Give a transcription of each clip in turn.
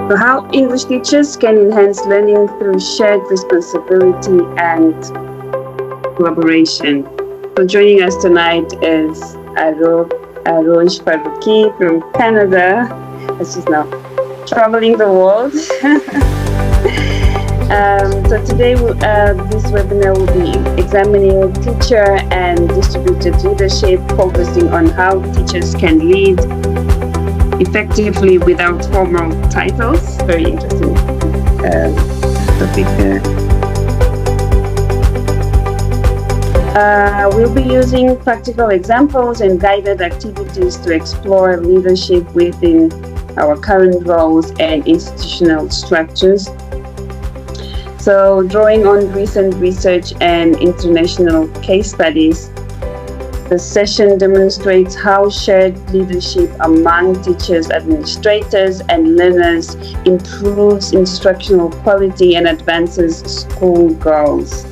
So how English teachers can enhance learning through shared responsibility and collaboration. So joining us tonight is Arooj Farooqi from Canada, as she's now traveling the world. So today this webinar will be examining teacher and distributed leadership, focusing on how teachers can lead effectively without formal titles. Very interesting topic there. We'll be using practical examples and guided activities to explore leadership within our current roles and institutional structures. So, drawing on recent research and international case studies, the session demonstrates how shared leadership among teachers, administrators, and learners improves instructional quality and advances school goals.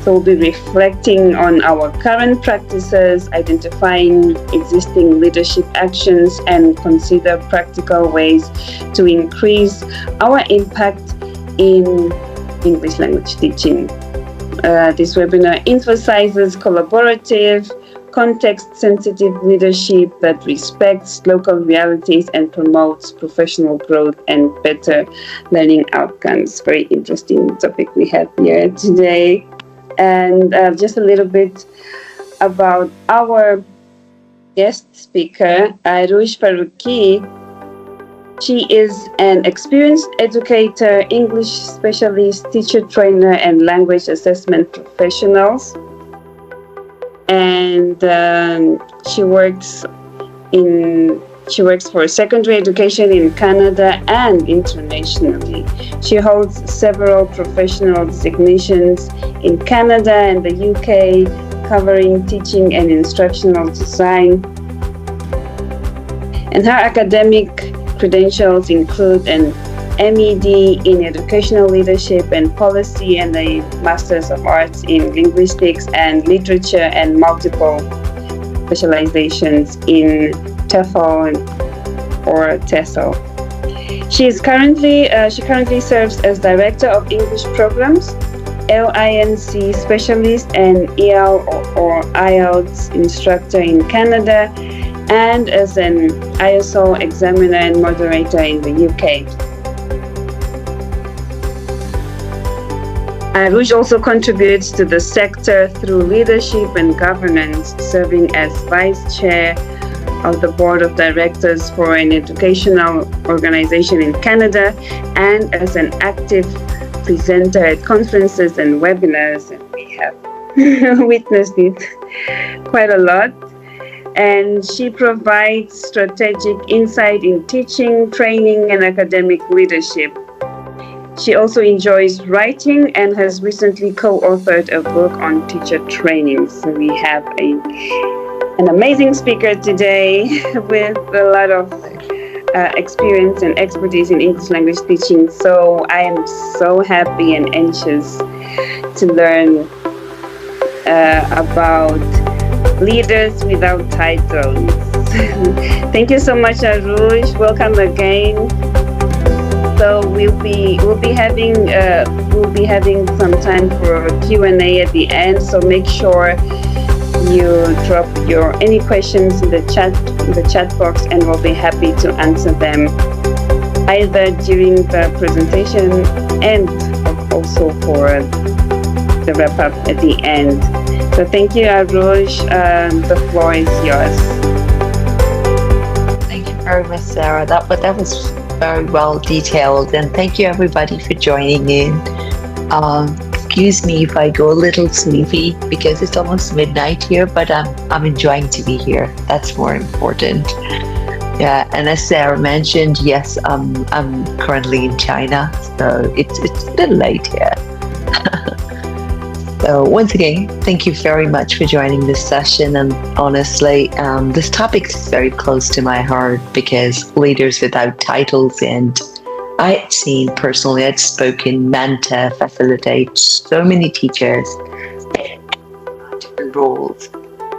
So we'll be reflecting on our current practices, identifying existing leadership actions, and consider practical ways to increase our impact in English language teaching. This webinar emphasizes collaborative, context-sensitive leadership that respects local realities and promotes professional growth and better learning outcomes. Very interesting topic we have here today. And just a little bit about our guest speaker, Arooj Farooqi. She is an experienced educator, English specialist, teacher trainer, and language assessment professional. And she works for secondary education in Canada and internationally. She holds several professional designations in Canada and the UK, covering teaching and instructional design. And her academic credentials include an MED in Educational Leadership and Policy and a Masters of Arts in Linguistics and Literature and multiple specializations in TEFL or TESOL. She currently serves as Director of English Programs, LINC Specialist, and EL or IELTS Instructor in Canada, and as an IESOL Examiner and Moderator in the UK. Arooj also contributes to the sector through leadership and governance, serving as Vice Chair of the Board of Directors for an educational organization in Canada, and as an active presenter at conferences and webinars. And we have witnessed it quite a lot. And she provides strategic insight in teaching, training, and academic leadership. She also enjoys writing and has recently co-authored a book on teacher training. So we have an amazing speaker today with a lot of experience and expertise in English language teaching. So I am so happy and anxious to learn about leaders without titles. Thank you so much, Arooj. Welcome again. So we'll be having some time for Q&A at the end. So make sure you drop any questions in the chat box, and we'll be happy to answer them either during the presentation and also for the wrap up at the end. So thank you, Arooj. The floor is yours. Thank you very much, Sarah. That was very well detailed, and thank you everybody for joining in. Excuse me if I go a little sleepy because it's almost midnight here, but I'm enjoying to be here. That's more important. Yeah, and as Sarah mentioned, yes, I'm currently in China, so it's a little late here. So once again, thank you very much for joining this session. And honestly, this topic is very close to my heart because leaders without titles, and I'd personally spoken, mentor, facilitate so many teachers in different roles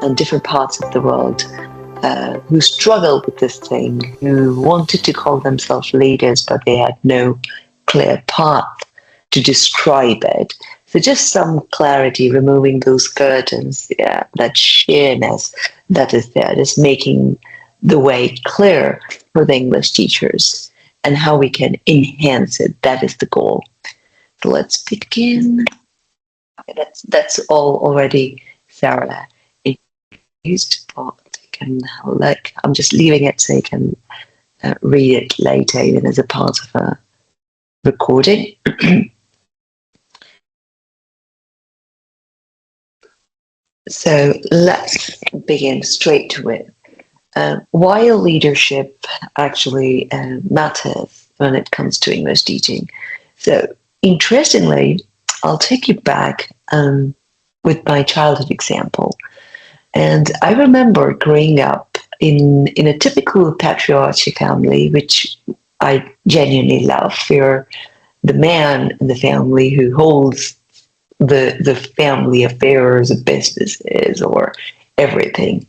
and different parts of the world. who struggled with this thing, who wanted to call themselves leaders, but they had no clear path to describe it. So just some clarity, removing those curtains, that sheerness that is there, just making the way clear for the English teachers and how we can enhance it. That is the goal. So let's begin. That's all already Sarah used, but I'm just leaving it so you can read it later, even as a part of a recording. So let's begin straight to it. Why leadership actually matters when it comes to English teaching. So interestingly, I'll take you back with my childhood example. And I remember growing up in a typical patriarchal family, which I genuinely love. You're the man in the family who holds the family affairs, businesses, or everything.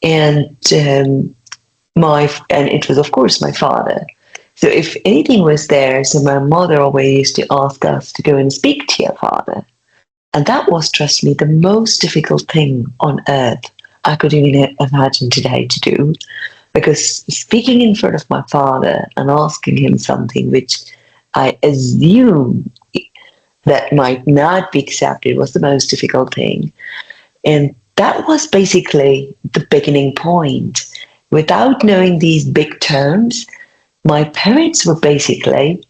And it was of course my father. So if anything was there, so my mother always used to ask us to go and speak to your father. And that was, trust me, the most difficult thing on earth I could even imagine today to do. Because speaking in front of my father and asking him something which I assume that might not be accepted was the most difficult thing. And that was basically the beginning point. Without knowing these big terms, my parents were basically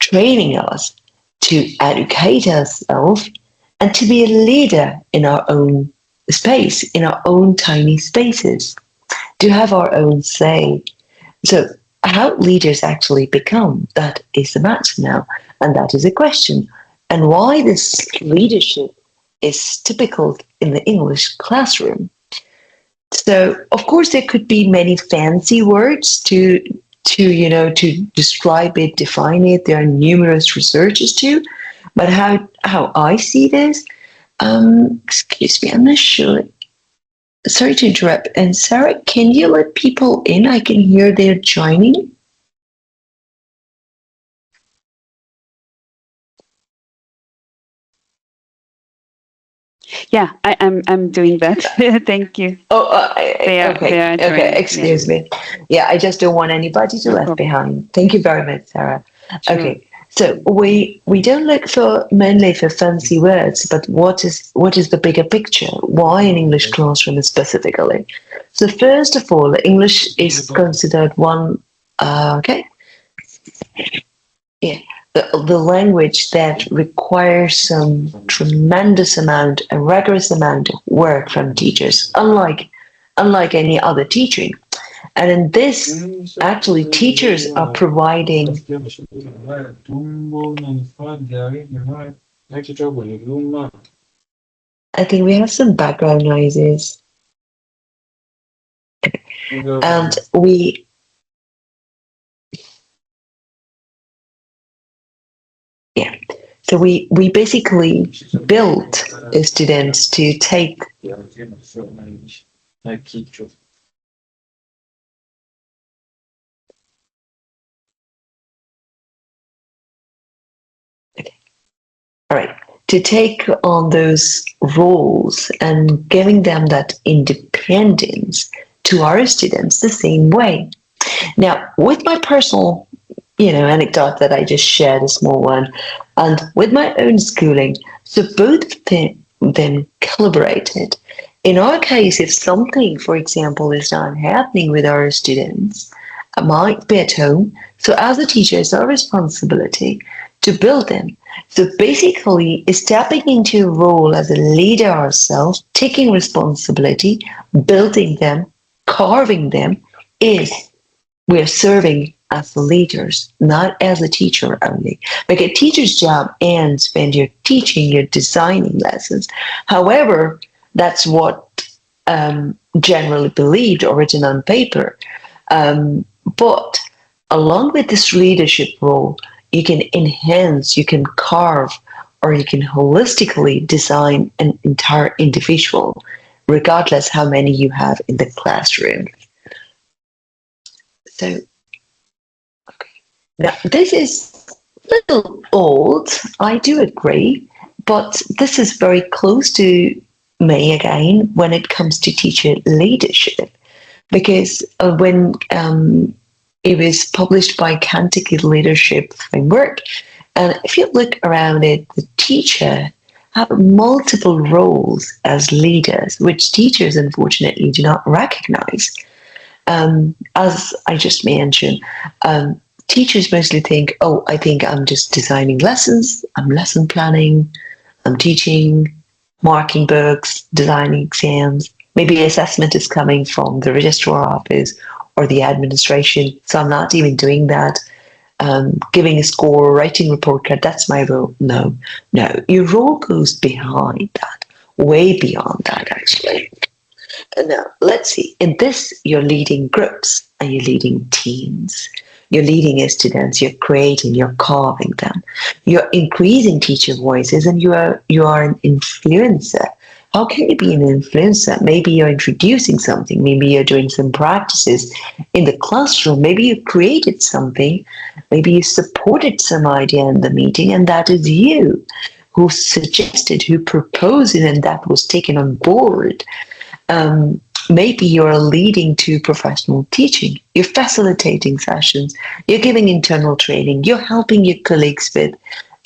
training us to educate ourselves and to be a leader in our own space, in our own tiny spaces, to have our own say. So how leaders actually become, that is the matter now. And that is a question. And why this leadership is typical in the English classroom. So, of course, there could be many fancy words to describe it, define it. There are numerous researches too. But how I see this, excuse me, I'm not sure. Sorry to interrupt. And Sarah, can you let people in? I can hear they're joining. Yeah, I'm doing that. Thank you. Oh, okay. Excuse me. Yeah, I just don't want anybody to left behind. Thank you very much, Sarah. Sure. Okay, so we don't look mainly for fancy words, but what is the bigger picture? Why in English classroom specifically? So first of all, English is considered one. The language that requires some tremendous amount, a rigorous amount of work from teachers, unlike any other teaching. And in this, actually, teachers are providing. I think we have some background noises. And we. Yeah. So we basically built students to take. All right, to take on those roles and giving them that independence to our students the same way. Now, with my personal, anecdote that I just shared, a small one, and with my own schooling, so both of them collaborated. In our case, if something, for example, is not happening with our students, I might be at home. So as a teacher, it's our responsibility to build them. So basically, stepping into a role as a leader ourselves, taking responsibility, building them, carving them, we're serving as the leaders, not as a teacher only. Like a teacher's job ends when you're teaching, you're designing lessons. However, that's what generally believed or written on paper. But along with this leadership role, you can enhance, you can carve, or you can holistically design an entire individual, regardless how many you have in the classroom. So, okay. Now, this is a little old, I do agree, but this is very close to me again when it comes to teacher leadership. Because when it was published by Kentucky Leadership Framework, and if you look around it, the teacher have multiple roles as leaders, which teachers unfortunately do not recognize. As I just mentioned, teachers mostly think, oh, I think I'm just designing lessons, I'm lesson planning, I'm teaching, marking books, designing exams. Maybe assessment is coming from the registrar office or the administration, so I'm not even doing that. Giving a score, writing report card, that's my role. No, your role goes behind that, way beyond that, actually. Now, let's see. In this, you're leading groups and you're leading teams. You're leading your students, you're creating, you're carving them. You're increasing teacher voices and you are an influencer. How can you be an influencer? Maybe you're introducing something. Maybe you're doing some practices in the classroom. Maybe you created something. Maybe you supported some idea in the meeting and that is you who suggested, who proposed it, and that was taken on board. Maybe you're leading to professional teaching, you're facilitating sessions, you're giving internal training, you're helping your colleagues with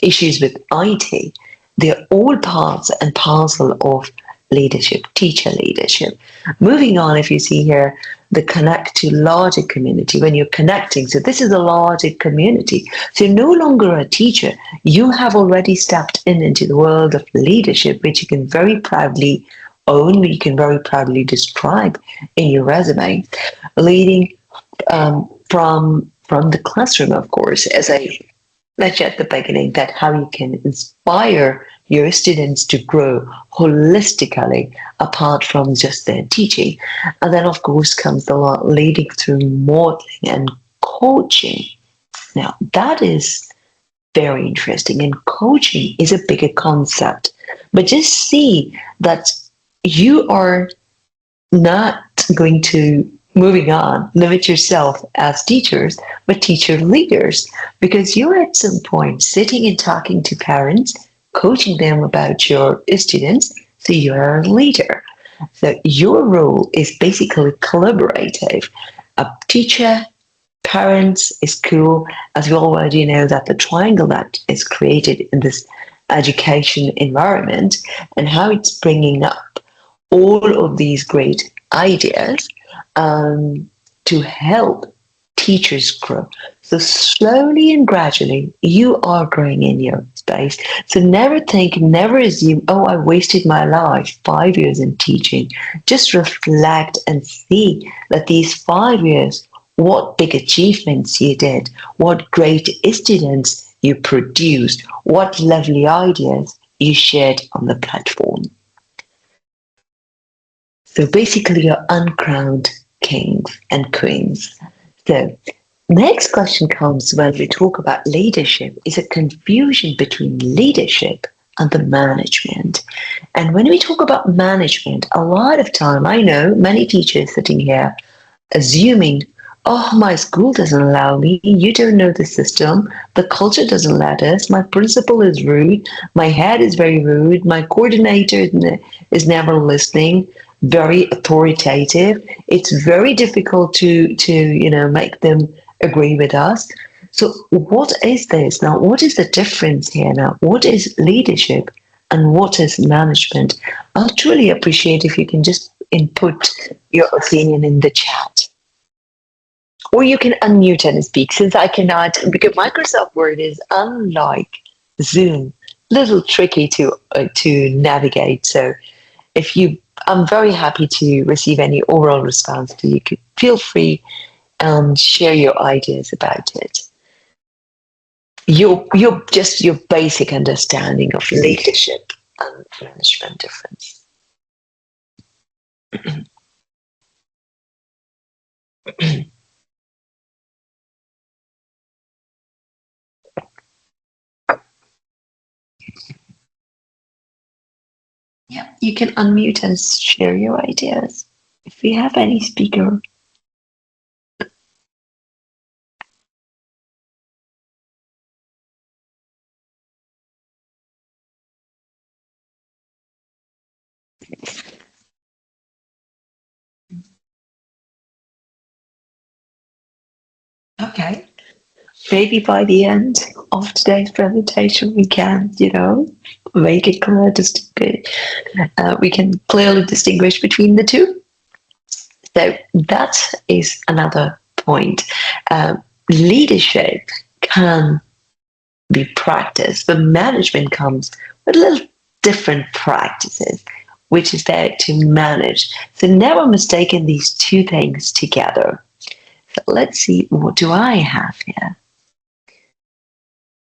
issues with IT. They're all parts and parcel of leadership, teacher leadership. Moving on, if you see here, the connect to larger community, when you're connecting. So this is a larger community. So you're no longer a teacher. You have already stepped into the world of leadership, which you can very proudly own, you can very proudly describe in your resume, leading from the classroom, of course, as I mentioned at the beginning, that how you can inspire your students to grow holistically apart from just their teaching. And then, of course, comes the leading through modeling and coaching. Now, that is very interesting, and coaching is a bigger concept, but just see that you are not going to, moving on, limit yourself as teachers, but teacher leaders, because you're at some point sitting and talking to parents, coaching them about your students, so you're a leader. So your role is basically collaborative. A teacher, parents, school, as we already know that the triangle that is created in this education environment and how it's bringing up all of these great ideas to help teachers grow. So slowly and gradually, you are growing in your space. So never think, never assume, oh, I wasted my life 5 years in teaching. Just reflect and see that these 5 years, what big achievements you did, what great students you produced, what lovely ideas you shared on the platform. So basically, you're uncrowned kings and queens. So next question comes when we talk about leadership, is a confusion between leadership and the management. And when we talk about management, a lot of time, I know many teachers sitting here assuming, oh, my school doesn't allow me, you don't know the system, the culture doesn't let us, my principal is rude, my head is very rude, my coordinator is never listening, very authoritative. It's very difficult to make them agree with us. So what is this now? What is the difference here now? What is leadership and what is management? I'll truly appreciate if you can just input your opinion in the chat. Or you can unmute and speak, since I cannot, because Microsoft Word is unlike Zoom, little tricky to navigate. So if you, I'm very happy to receive any oral response. So you could feel free and share your ideas about it. Your basic understanding of leadership and management difference. Yeah, you can unmute and share your ideas if you have any speaker. Okay. Maybe by the end of today's presentation, we can, make it clear, we can clearly distinguish between the two. So that is another point. Leadership can be practiced, but management comes with little different practices, which is there to manage. So never mistaken these two things together. So let's see, what do I have here?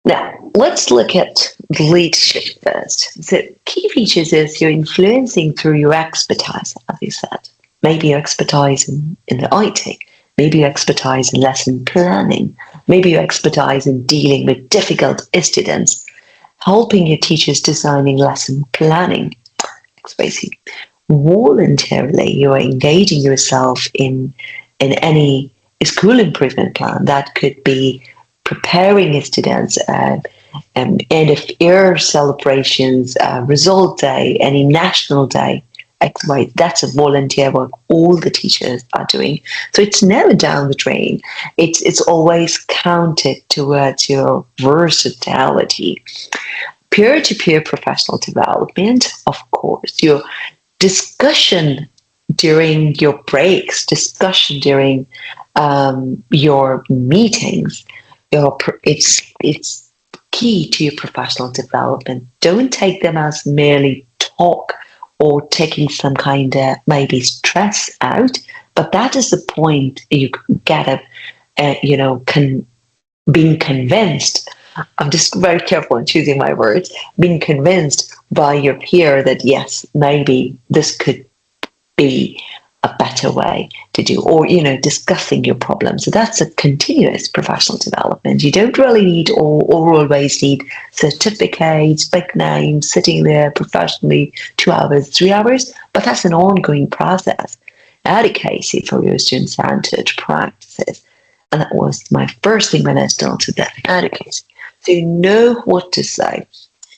Now, let's look at leadership first. So key features is you're influencing through your expertise, as you said. Maybe your expertise in the IT, maybe your expertise in lesson planning, maybe your expertise in dealing with difficult students, helping your teachers designing lesson planning. Basically, voluntarily, you are engaging yourself in any school improvement plan. That could be preparing students, end of year celebrations, result day, any national day. That's a volunteer work all the teachers are doing. So it's never down the drain. It's always counted towards your versatility. Peer-to-peer professional development, of course, your discussion during your breaks, discussion during your meetings, it's key to your professional development. Don't take them as merely talk or taking some kind of maybe stress out, but that is the point. You get being convinced. I'm just very careful in choosing my words. Being convinced by your peer that yes, maybe this could be a better way to do, or discussing your problems. So that's a continuous professional development. You don't really need or always need certificates, big names, sitting there professionally 2 hours, 3 hours, but that's an ongoing process. Advocacy for your student-centered practices. And that was my first thing when I started that advocacy. So you know what to say.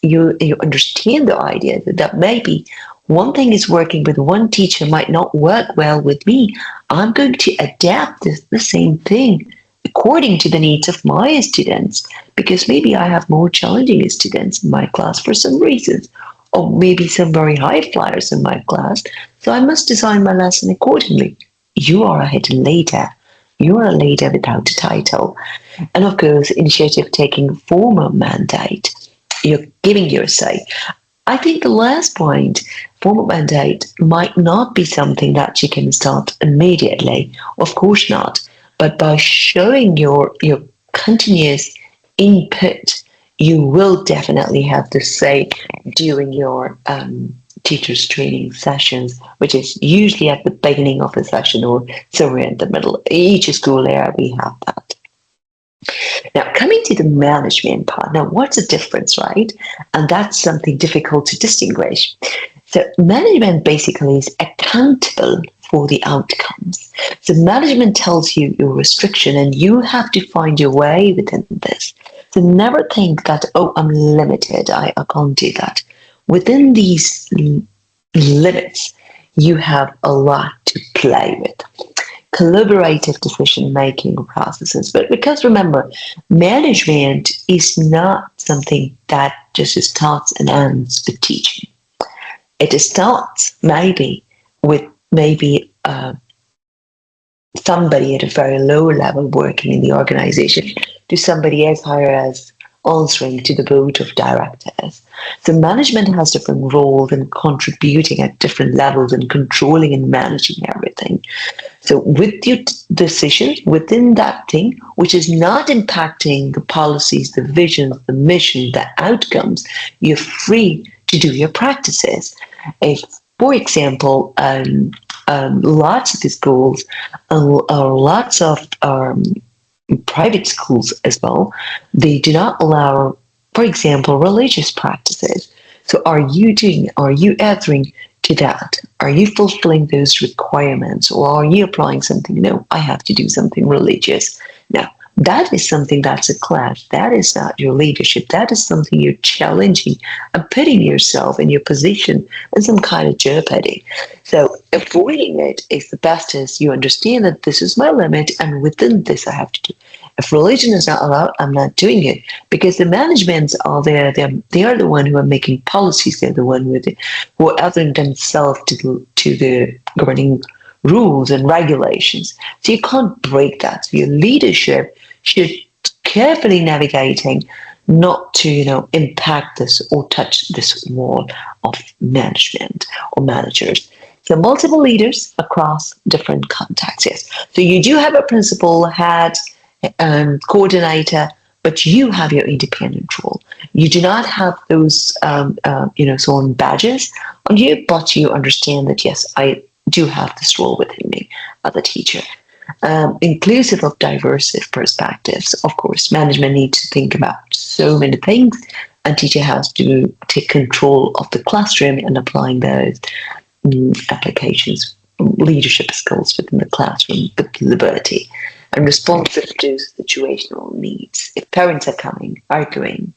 You understand the idea that maybe one thing is working with one teacher might not work well with me. I'm going to adapt the same thing according to the needs of my students, because maybe I have more challenging students in my class for some reasons, or maybe some very high flyers in my class. So I must design my lesson accordingly. You are a hidden leader. You are a leader without a title. And of course, initiative taking formal mandate. You're giving your say. I think the last point, formal mandate, might not be something that you can start immediately. Of course not. But by showing your continuous input, you will definitely have to say during your teachers training sessions, which is usually at the beginning of the session or somewhere in the middle. Each school area we have that. Now, coming to the management part, now what's the difference, right? And that's something difficult to distinguish. So management basically is accountable for the outcomes. So management tells you your restriction and you have to find your way within this. So never think that, oh, I'm limited, I can't do that. Within these limits, you have a lot to play with. Collaborative decision-making processes. But because remember, management is not something that just starts and ends with teaching. It starts maybe with somebody at a very low level working in the organization to somebody as higher as answering to the board of directors. So management has different roles and contributing at different levels and controlling and managing everything. So with your decisions within that thing, which is not impacting the policies, the visions, the mission, the outcomes, you're free to do your practices. If, for example, lots of the schools, lots of private schools as well, they do not allow, for example, religious practices. So are you adhering to that? Are you fulfilling those requirements, or are you applying something? No, I have to do something religious. Now, that is something that's a clash. That is not your leadership. That is something you're challenging and putting yourself in your position in some kind of jeopardy. So avoiding it is the best, as you understand that this is my limit and within this I have to do. If religion is not allowed, I'm not doing it, because the managements are there. They are the one who are making policies. They're the one who are adding themselves to the governing rules and regulations. So you can't break that. So your leadership should carefully navigating not to impact this or touch this wall of management or managers. So multiple leaders across different contexts. Yes. So you do have a principal, head, coordinator, but you have your independent role. You do not have those so on badges on you, but you understand that yes, I do have this role within me as a teacher. Inclusive of diverse perspectives. Of course, management needs to think about so many things, and teacher has to take control of the classroom and applying those applications, leadership skills within the classroom with liberty and responsive to situational needs. If parents are coming, arguing,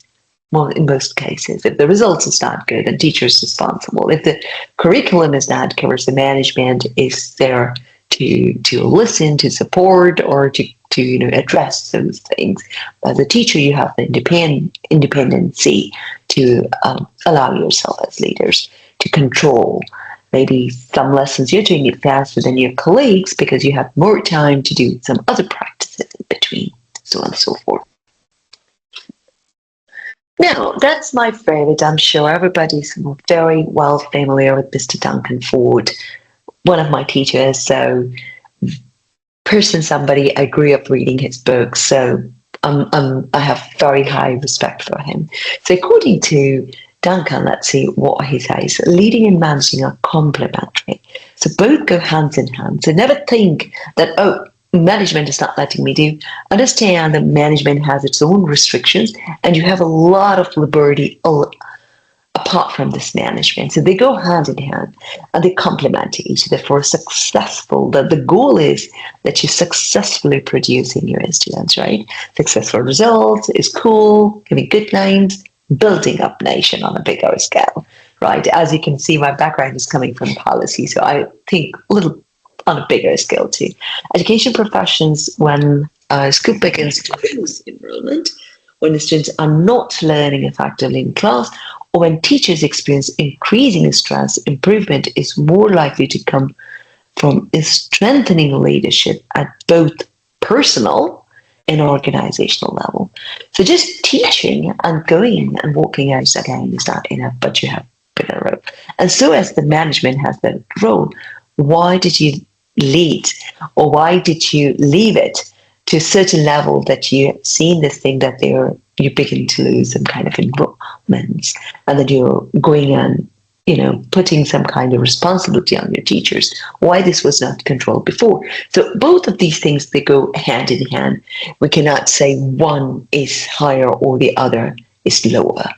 well, in most cases, if the results is not good, then teacher is responsible. If the curriculum is not covered, the management is there to listen, to support, or to address those things. As a teacher, you have the independency to allow yourself as leaders to control. Maybe some lessons you're doing it faster than your colleagues because you have more time to do some other practices in between, so on and so forth. Now, that's my favorite. I'm sure everybody's very well familiar with Mr. Duncan Ford, one of my teachers. So, somebody I grew up reading his books. So, I have very high respect for him. So, according to Duncan, let's see what he says. Leading and managing are complementary. So both go hand in hand. So never think that, management is not letting me do. Understand that management has its own restrictions and you have a lot of liberty apart from this management. So they go hand in hand and they complement each other for successful. The goal is that you're successfully producing your students, right? Successful results is cool, giving good names, building up nation on a bigger scale, right? As you can see, my background is coming from policy, so I think a little on a bigger scale too. Education professions, when school begins to lose enrollment, when the students are not learning effectively in class, or when teachers experience increasing stress, improvement is more likely to come from strengthening leadership at both personal and organizational level. So just teaching and going and walking out again is not enough, but you have bigger role. And so as the management has that role, why did you lead, or why did you leave it to a certain level that you've seen this thing that you begin to lose some kind of enrollments, and that you're going and putting some kind of responsibility on your teachers, why this was not controlled before. So both of these things, they go hand in hand. We cannot say one is higher or the other is lower.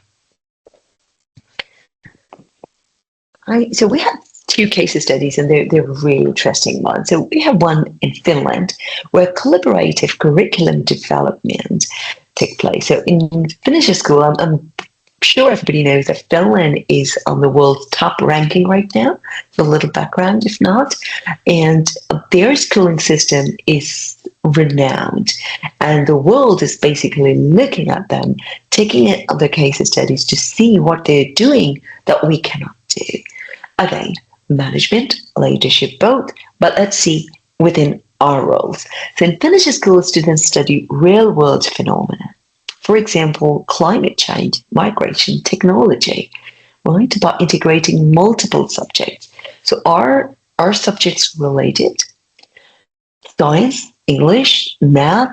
Right, so we have two case studies, and they're really interesting ones. So we have one in Finland where collaborative curriculum development take place. So in Finnish school, I'm sure everybody knows that Finland is on the world's top ranking right now. A little background, if not. And their schooling system is renowned. And the world is basically looking at them, taking other case studies to see what they're doing that we cannot do. Again, management, leadership, both. But let's see within our roles. So in Finnish school, students study real-world phenomena. For example, climate change, migration, technology, right? About integrating multiple subjects. So are subjects related? Science, English, math,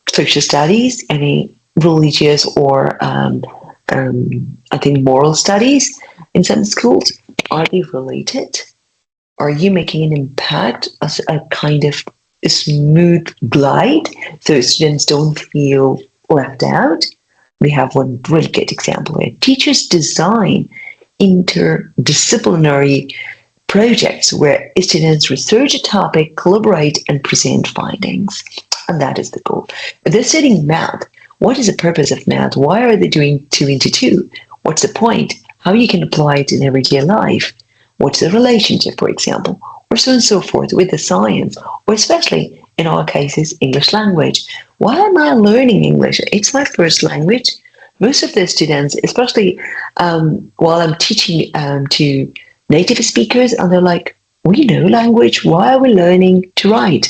social studies, any religious or I think moral studies in some schools, are they related? Are you making an impact as a kind of a smooth glide so students don't feel left out? We have one really good example where teachers design interdisciplinary projects where students research a topic, collaborate, and present findings. And that is the goal. If they're studying math, what is the purpose of math? Why are they doing 2 into 2? What's the point? How you can apply it in everyday life? What's the relationship, for example? Or so and so forth with the science, or especially in our case, is English language. Why am I learning English? It's my first language. Most of the students, especially while I'm teaching to native speakers, and they're like, we know language, why are we learning to write?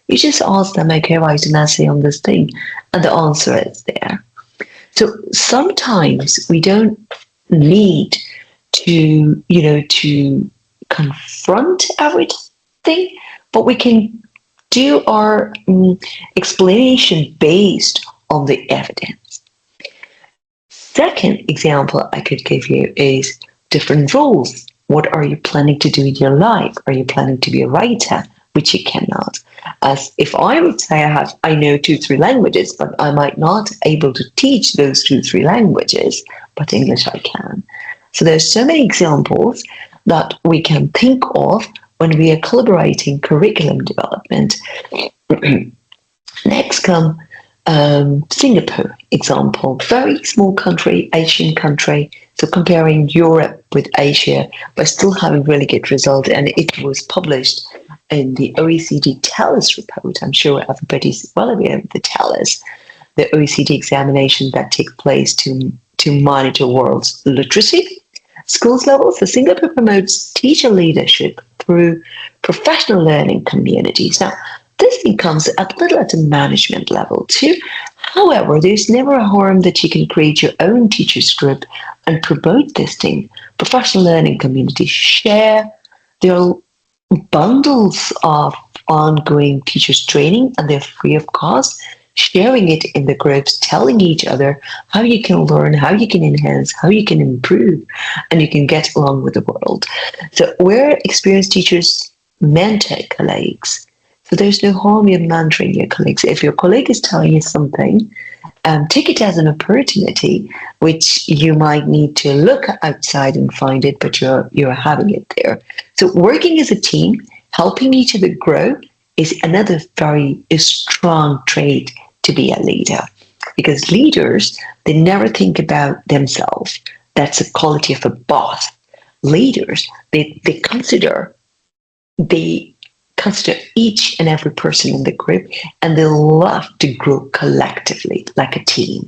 You just ask them, okay, write an essay on this thing, and the answer is there. So sometimes we don't need to, to confront everything, but we can do our explanation based on the evidence. Second example I could give you is different roles. What are you planning to do in your life? Are you planning to be a writer? Which you cannot. As if I would say I know 2-3 languages, but I might not able to teach those 2-3 languages, but English I can. So there's so many examples that we can think of when we are collaborating curriculum development. Next come Singapore example, very small country, Asian country. So comparing Europe with Asia, but still having really good result. And it was published in the OECD TELUS report. I'm sure everybody's well aware of the TELUS, the OECD examination that takes place to monitor world's literacy skills levels. So Singapore promotes teacher leadership through professional learning communities. Now, this thing comes at the management level too. However, there's never a harm that you can create your own teachers group and promote this thing. Professional learning communities share their bundles of ongoing teachers training, and they're free of cost, sharing it in the groups, telling each other how you can learn, how you can enhance, how you can improve, and you can get along with the world. So where experienced teachers mentor colleagues. So there's no harm in mentoring your colleagues. If your colleague is telling you something, take it as an opportunity, which you might need to look outside and find it, but you're having it there. So working as a team, helping each other grow is another very strong trait to be a leader. Because leaders, they never think about themselves. That's a quality of a boss. Leaders, they consider each and every person in the group, and they love to grow collectively like a team.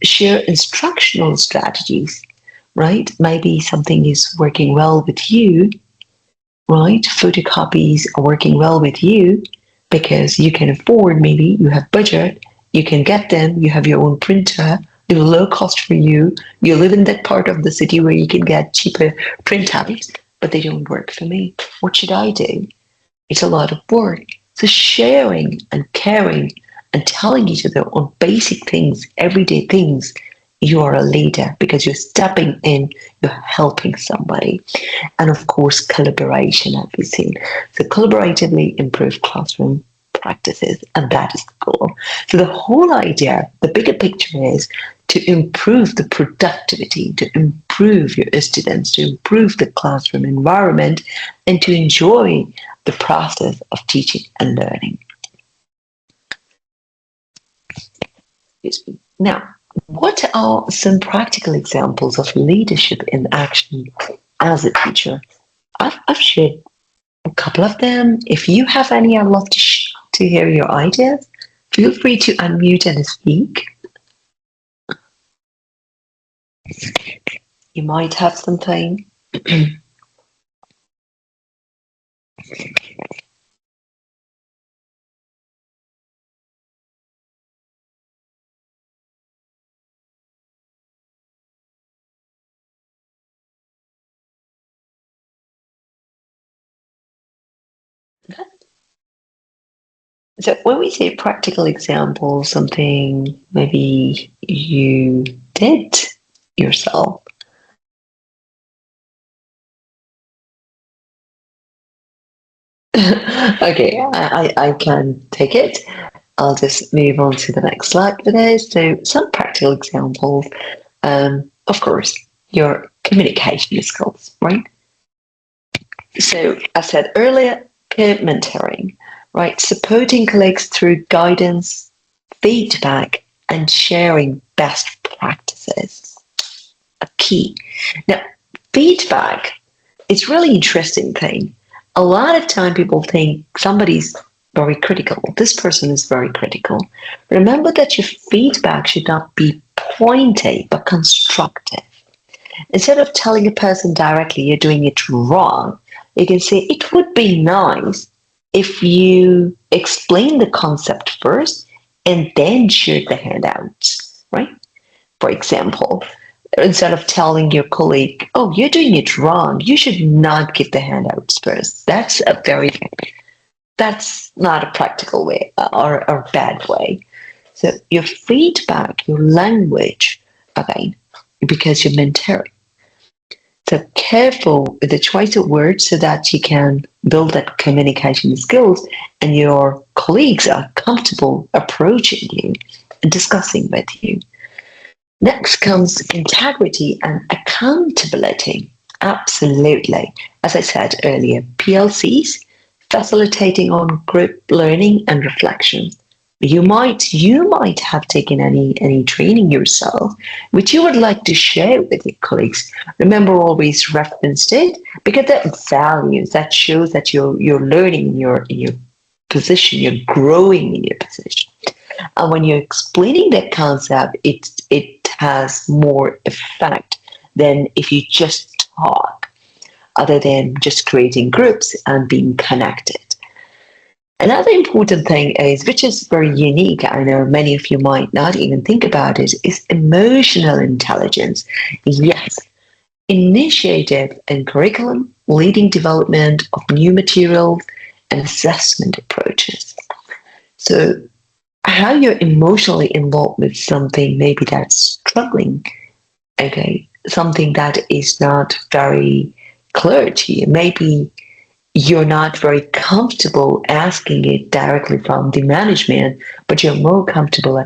Share instructional strategies, right? Maybe something is working well with you, right? Photocopies are working well with you because you can afford, maybe you have budget, you can get them, you have your own printer, they're low cost for you, you live in that part of the city where you can get cheaper printouts, but they don't work for me. What should I do? It's a lot of work. So sharing and caring and telling each other on basic things, everyday things, you are a leader because you're stepping in, you're helping somebody. And of course, collaboration, as we've seen. So collaboratively improve classroom practices, and that is the goal. So the whole idea, the bigger picture is to improve the productivity, to improve your students, to improve the classroom environment, and to enjoy the process of teaching and learning. Now, what are some practical examples of leadership in action as a teacher? I've shared a couple of them. If you have any, I'd love to hear your ideas. Feel free to unmute and speak. You might have something. So when we say practical example, something maybe you did yourself. Okay, I can take it. I'll just move on to the next slide for this. So some practical examples. Of course, your communication skills, right? So I said earlier, peer mentoring, right? Supporting colleagues through guidance, feedback, and sharing best practices. A key. Now, feedback is really interesting thing. A lot of time people think somebody's very critical. This person is very critical. Remember that your feedback should not be pointy, but constructive. Instead of telling a person directly you're doing it wrong, you can say, it would be nice if you explain the concept first and then share the handouts, right? For example, instead of telling your colleague, oh, you're doing it wrong, you should not give the handouts first. That's not a practical way or a bad way. So your feedback, your language, again, because you're mentoring. So careful with the choice of words so that you can build that communication skills and your colleagues are comfortable approaching you and discussing with you. Next comes integrity and accountability. Absolutely. As I said earlier, PLCs facilitating on group learning and reflection. You might have taken any training yourself, which you would like to share with your colleagues. Remember, always reference it because that values, that shows that you're learning in your position, you're growing in your position. And when you're explaining that concept, it has more effect than if you just talk, other than just creating groups and being connected. Another important thing is, which is very unique, I know many of you might not even think about it, is emotional intelligence. Yes, initiative and curriculum, leading development of new materials and assessment approaches. So how you're emotionally involved with something, maybe that's struggling, okay, something that is not very clear to you, maybe you're not very comfortable asking it directly from the management, but you're more comfortable,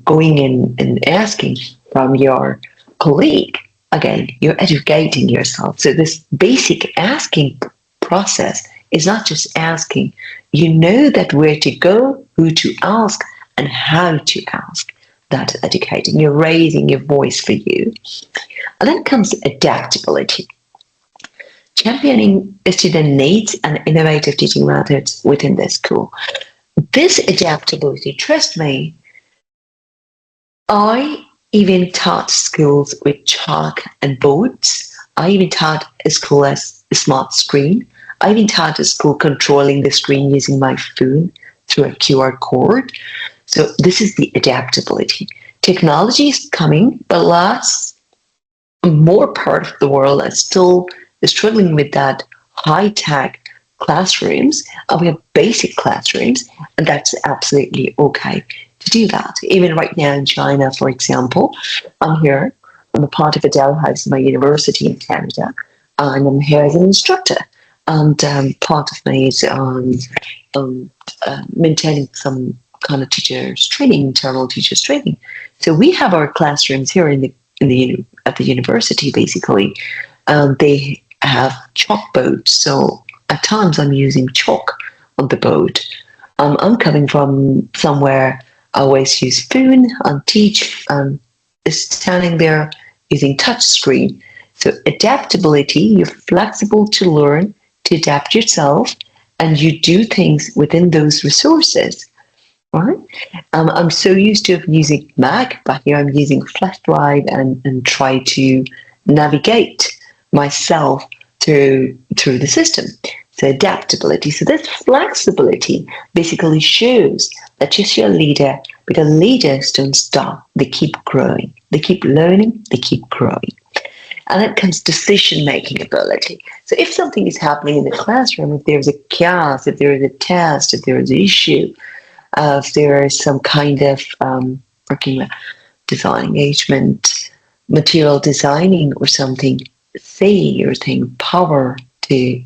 going in and asking from your colleague. Again, you're educating yourself. So this basic asking process is not just asking. You know that where to go, who to ask, and how to ask. That's educating. You're raising your voice for you. And then comes adaptability. Championing student needs and innovative teaching methods within the school. This adaptability, trust me, I even taught schools with chalk and boards. I even taught a school as a smart screen. I even taught a school controlling the screen using my phone through a QR code. So this is the adaptability. Technology is coming, but lots more part of the world are still struggling with that high-tech classrooms. We have basic classrooms, and that's absolutely okay to do that. Even right now in China, for example, I'm here. I'm a part of a Dalhousie, my university in Canada, and I'm here as an instructor. And part of me is maintaining some kind of teachers training, internal teachers training. So we have our classrooms here at the university, basically. They have chalkboards, so at times I'm using chalk on the board. I'm coming from somewhere I always use phone and teach standing there using touch screen. So adaptability, you're flexible to learn, to adapt yourself, and you do things within those resources. Right? I'm so used to using Mac, but here I'm using flash drive and try to navigate myself through the system. So adaptability. So this flexibility basically shows that you're a leader, because leaders don't stop. They keep growing. They keep learning. They keep growing. And then comes decision-making ability. So if something is happening in the classroom, if there's a chaos, if there is a test, if there is an issue, if there is some kind of working with design engagement, material designing or something, say your thing, power to,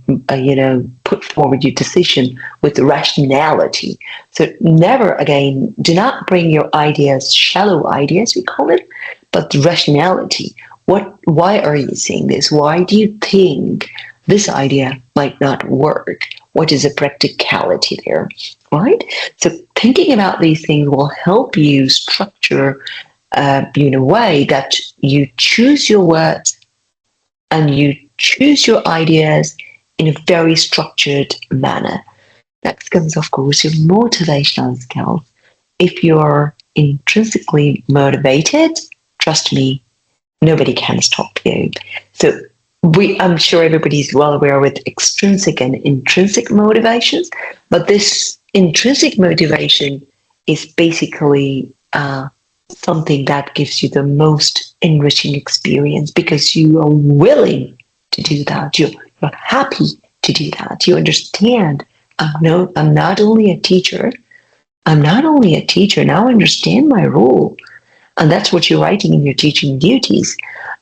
put forward your decision with rationality. So never again, do not bring your ideas, shallow ideas, we call it, but rationality. Why are you saying this? Why do you think this idea might not work? What is the practicality there, right? So thinking about these things will help you structure in a way that you choose your words and you choose your ideas in a very structured manner. Next comes, of course, your motivational skills. If you're intrinsically motivated, trust me, nobody can stop you. So I'm sure everybody's well aware with extrinsic and intrinsic motivations, but this intrinsic motivation is basically something that gives you the most enriching experience because you are willing to do that. You're happy to do that. You understand. I'm not only a teacher. I'm not only a teacher. Now I understand my role. And that's what you're writing in your teaching duties.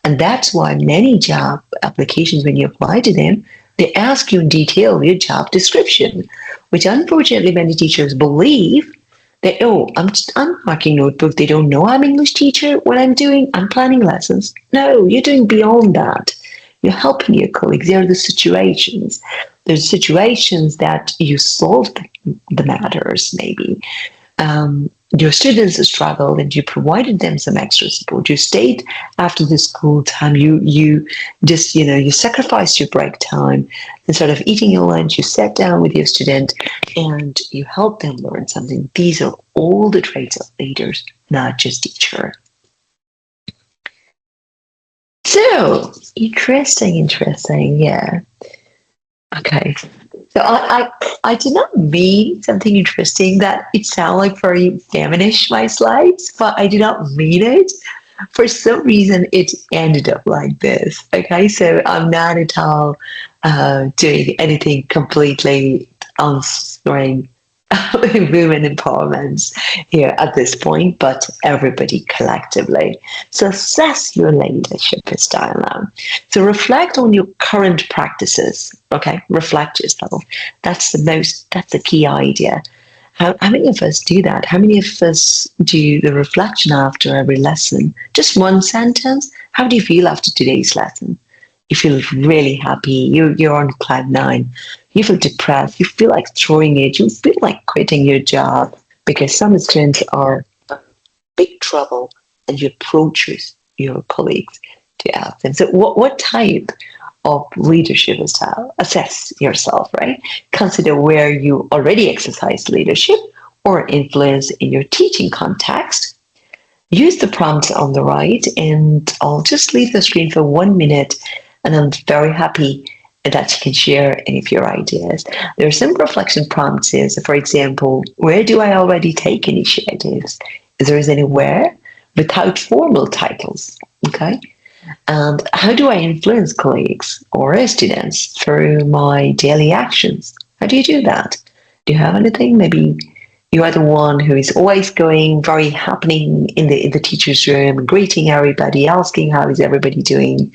And that's why many job applications, when you apply to them, they ask you in detail your job description, which unfortunately many teachers believe that, oh, I'm marking notebook. They don't know I'm English teacher. What I'm doing, I'm planning lessons. No, you're doing beyond that. You're helping your colleagues. There are the situations. There's situations that you solve the matters, maybe. Your students struggled and you provided them some extra support. You stayed after the school time. You just, you sacrificed your break time. Instead of eating your lunch, you sat down with your student and you helped them learn something. These are all the traits of leaders, not just teacher. So, interesting, yeah. Okay. So I did not mean something interesting that it sounded like very feminish, my slides, but I did not mean it. For some reason, it ended up like this. Okay, so I'm not at all doing anything completely answering women empowerment here at this point, but everybody collectively. So assess your leadership style now. So reflect on your current practices. Okay, reflect yourself. That's the key idea. How many of us do that? How many of us do the reflection after every lesson? Just one sentence. How do you feel after today's lesson? You feel really happy. You're on cloud nine. You feel depressed. You feel like throwing it. You feel like quitting your job because some students are in big trouble, and you approach your colleagues to ask them. So, what type of leadership style? Assess yourself, right? Consider where you already exercise leadership or influence in your teaching context. Use the prompts on the right, and I'll just leave the screen for 1 minute. And I'm very happy that you can share any of your ideas. There are some reflection prompts here. So, for example, where do I already take initiatives? Is there anywhere without formal titles? Okay. And how do I influence colleagues or students through my daily actions? How do you do that? Do you have anything? Maybe you are the one who is always going, very happening in the teacher's room, greeting everybody, asking how is everybody doing.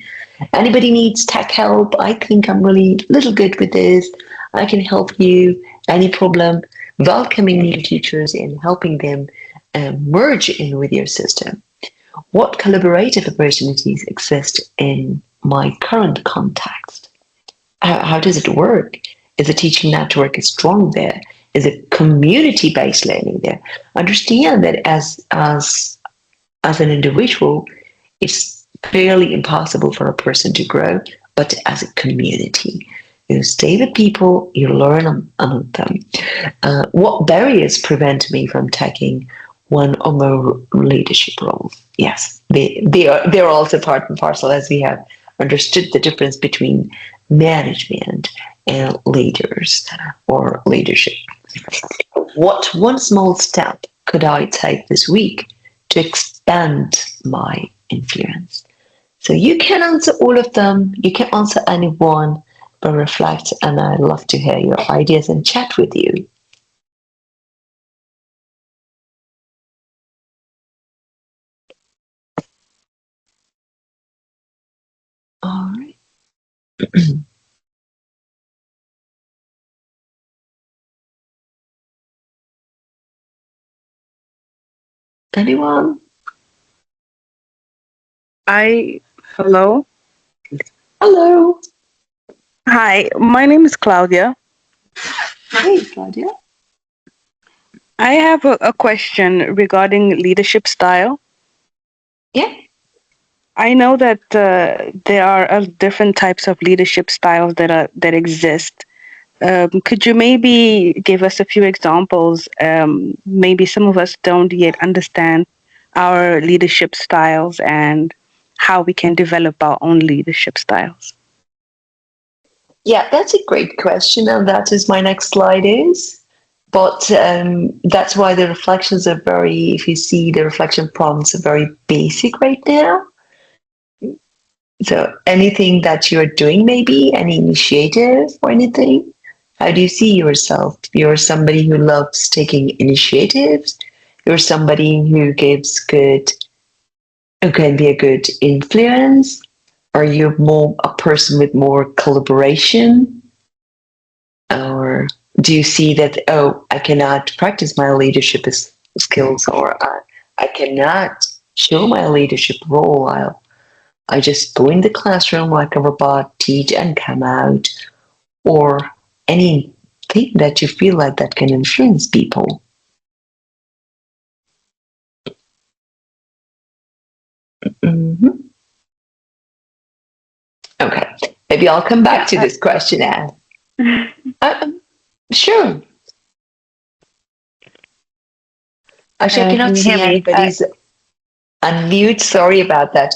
Anybody needs tech help? I think I'm really a little good with this. I can help you. Any problem? Welcoming new teachers and helping them merge in with your system. What collaborative opportunities exist in my current context? How does it work? Is the teaching network strong there? Is it community-based learning there? Understand that as an individual, it's fairly impossible for a person to grow, but as a community. You stay with people, you learn on them. What barriers prevent me from taking one or more leadership roles? Yes, they're also part and parcel, as we have understood the difference between management and leaders or leadership. What one small step could I take this week to expand my influence? So you can answer all of them. You can answer any one, but reflect, and I'd love to hear your ideas and chat with you. All right. Anyone? Hello. Hello. Hi, my name is Claudia. Hey, Claudia. I have a question regarding leadership style. Yeah. I know that there are different types of leadership styles that exist. Could you maybe give us a few examples? Maybe some of us don't yet understand our leadership styles and how we can develop our own leadership styles. Yeah, that's a great question, and that is my next slide is. But that's why the reflections are very, if you see the reflection prompts are very basic right now. So anything that you're doing, maybe any initiative or anything, how do you see yourself? You're somebody who loves taking initiatives. You're somebody who can be a good influence. Are you more a person with more collaboration? Or do you see that, oh, I cannot practice my leadership skills, or I cannot show my leadership role? I just go in the classroom like a robot, teach and come out, or anything that you feel like that can influence people. Mm-hmm. Okay, maybe I'll come back to this question, Anne. Sure. Actually, I cannot see anybody's unmute. Sorry about that.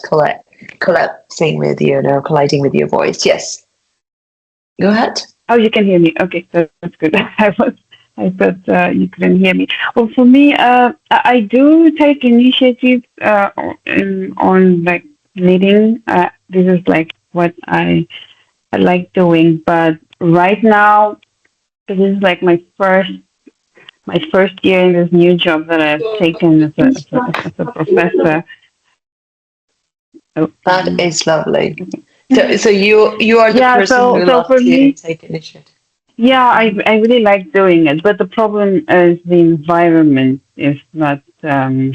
Collapsing with you, no, colliding with your voice. Yes. Go ahead. Oh, you can hear me. Okay, so that's good. I thought you couldn't hear me. Well, for me, I do take initiative on like leading. This is like what I like doing. But right now, this is like my first year in this new job that I've taken as a professor. Oh. That is lovely. So you are the person who loves to take initiative. Yeah, I really like doing it, but the problem is the environment is not. How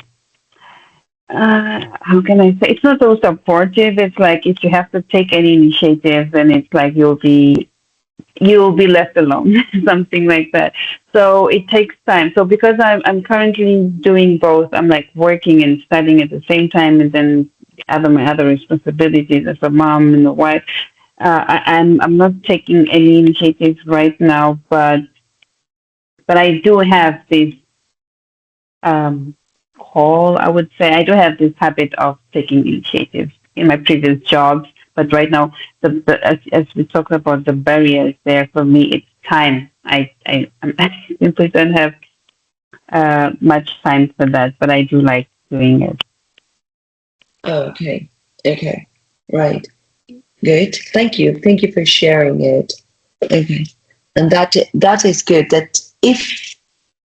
can I say? It's not so supportive. It's like if you have to take any initiative, then it's like you'll be left alone, something like that. So it takes time. So because I'm currently doing both, I'm like working and studying at the same time, and then my other responsibilities as a mom and a wife. I'm not taking any initiatives right now, but I do have this call. I would say I do have this habit of taking initiatives in my previous jobs, but right now, as we talked about the barriers there, for me it's time. I simply don't have much time for that, but I do like doing it. Okay. Right. Good. Thank you for sharing it. Okay. And that is good. That if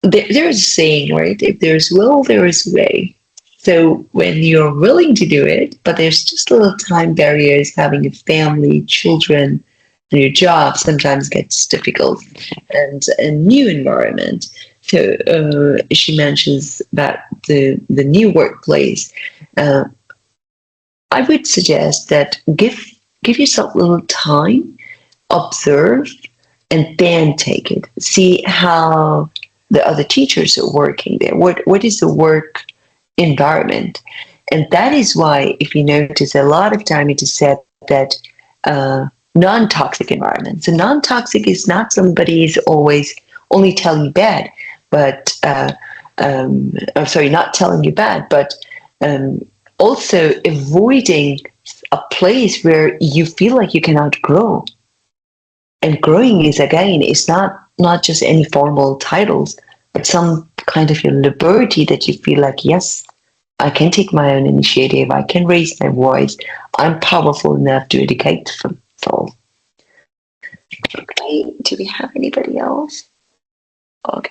there's a saying, right? If there's will, there is way. So when you're willing to do it, but there's just little time barriers, having a family, children, and your job sometimes gets difficult, and a new environment. So she mentions that the new workplace. I would suggest that give yourself a little time, observe, and then take it. See how the other teachers are working there. What is the work environment? And that is why, if you notice, a lot of time it is said that non-toxic environment. So non-toxic is not somebody is always only telling you bad, but not telling you bad, but also avoiding a place where you feel like you cannot grow. And growing is, again, it's not just any formal titles, but some kind of your liberty that you feel like, yes, I can take my own initiative, I can raise my voice, I'm powerful enough to educate people. Okay, do we have anybody else? Okay.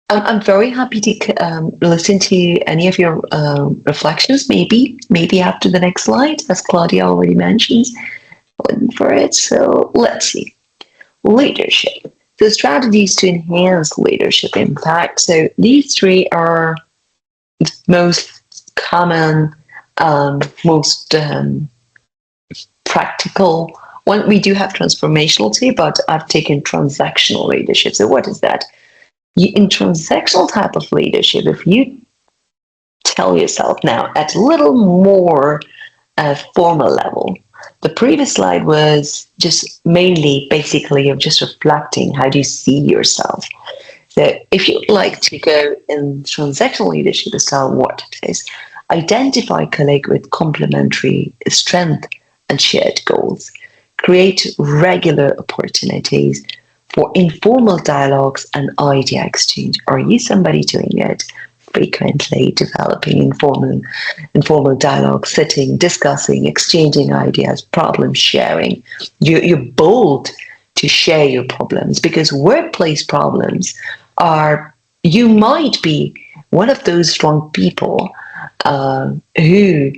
I'm very happy to listen to any of your reflections, maybe after the next slide, as Claudia already mentions for it. So let's see. Leadership. So strategies to enhance leadership impact. So these three are the most common, most practical one. We do have transformational too, but I've taken transactional leadership. So what is that? In transactional type of leadership, if you tell yourself now at a little more formal level, The previous slide was just mainly basically of just reflecting how do you see yourself. So if you'd like to go in transactional leadership style, what it is, identify colleague with complementary strength and shared goals, create regular opportunities for informal dialogues and idea exchange. Are you somebody doing it frequently, developing informal dialogue, sitting, discussing, exchanging ideas, problem sharing? You're bold to share your problems, because workplace problems are, you might be one of those strong people who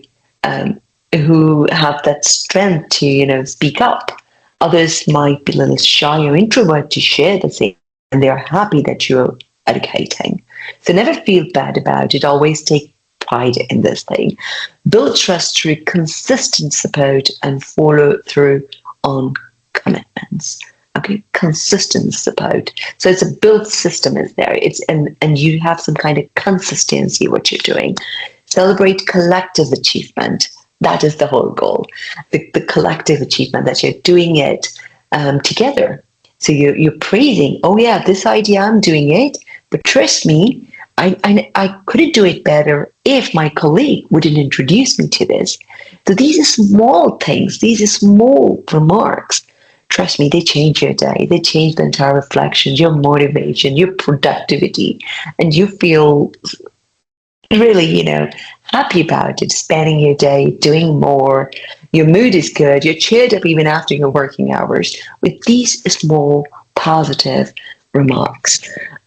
have that strength to speak up. Others might be a little shy or introvert to share the thing, and they're happy that you're educating. So never feel bad about it. Always take pride in this thing. Build trust through consistent support and follow through on commitments. Okay, consistent support. So it's a built system is there. And you have some kind of consistency what you're doing. Celebrate collective achievement. That is the whole goal. The collective achievement that you're doing it together. So you're praising, oh yeah, this idea, I'm doing it, but trust me, I couldn't do it better if my colleague wouldn't introduce me to this. So these are small things, these are small remarks. Trust me, they change your day. They change the entire reflection, your motivation, your productivity, and you feel really, happy about it, spending your day doing more. Your mood is good. You're cheered up even after your working hours with these small positive remarks.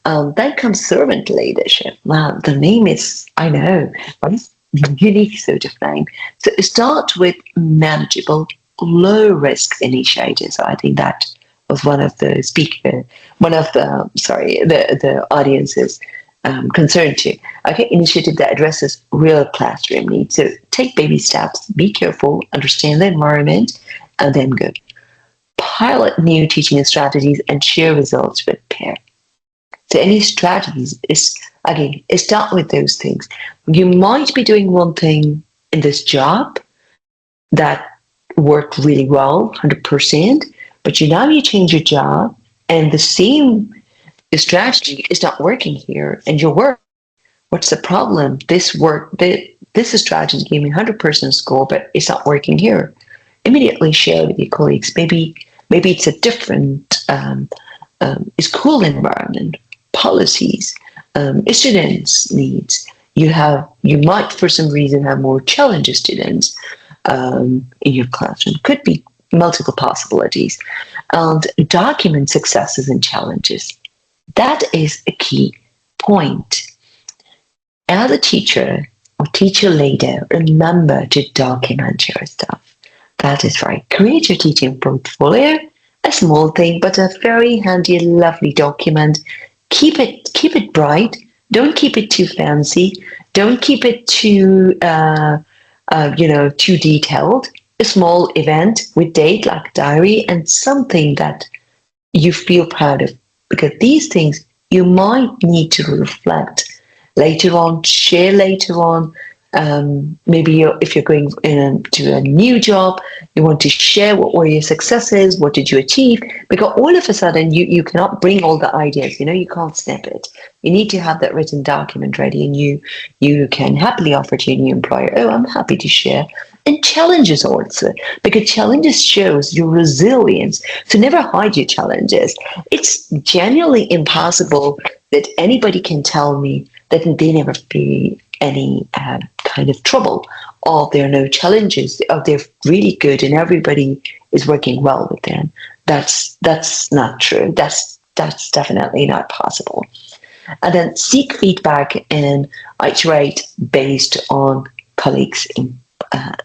Then comes servant leadership. Wow, the name is, I know, but it's unique sort of name. So start with manageable, low risk initiatives. So I think that was one of the audience's concern to. Okay, initiative that addresses real classroom needs. So take baby steps, be careful, understand the environment, and then go. Pilot new teaching strategies and share results with peers. So any strategies start with those things. You might be doing one thing in this job that worked really well, 100%, but you change your job and the same strategy is not working here, and your work, what's the problem? This strategy gave me 100% score, but it's not working here. Immediately share with your colleagues. Maybe it's a different school environment, policies, students' needs. You might for some reason have more challenging students in your classroom. Could be multiple possibilities. And document successes and challenges. That is a key point. As a teacher or teacher leader, remember to document your stuff. That is right. Create your teaching portfolio, a small thing, but a very handy, lovely document. Keep it bright. Don't keep it too fancy. Don't keep it too, too detailed. A small event with date like diary and something that you feel proud of. Because these things you might need to reflect later on, share later on. Maybe if you're going into a new job, you want to share what were your successes, what did you achieve? Because all of a sudden you cannot bring all the ideas, you can't snap it. You need to have that written document ready, and you can happily offer to your new employer, oh, I'm happy to share. And challenges also, because challenges shows your resilience. So never hide your challenges. It's genuinely impossible that anybody can tell me that they never feel any kind of trouble, or there are no challenges, or they're really good and everybody is working well with them. That's not true. That's definitely not possible. And then seek feedback and iterate based on colleagues'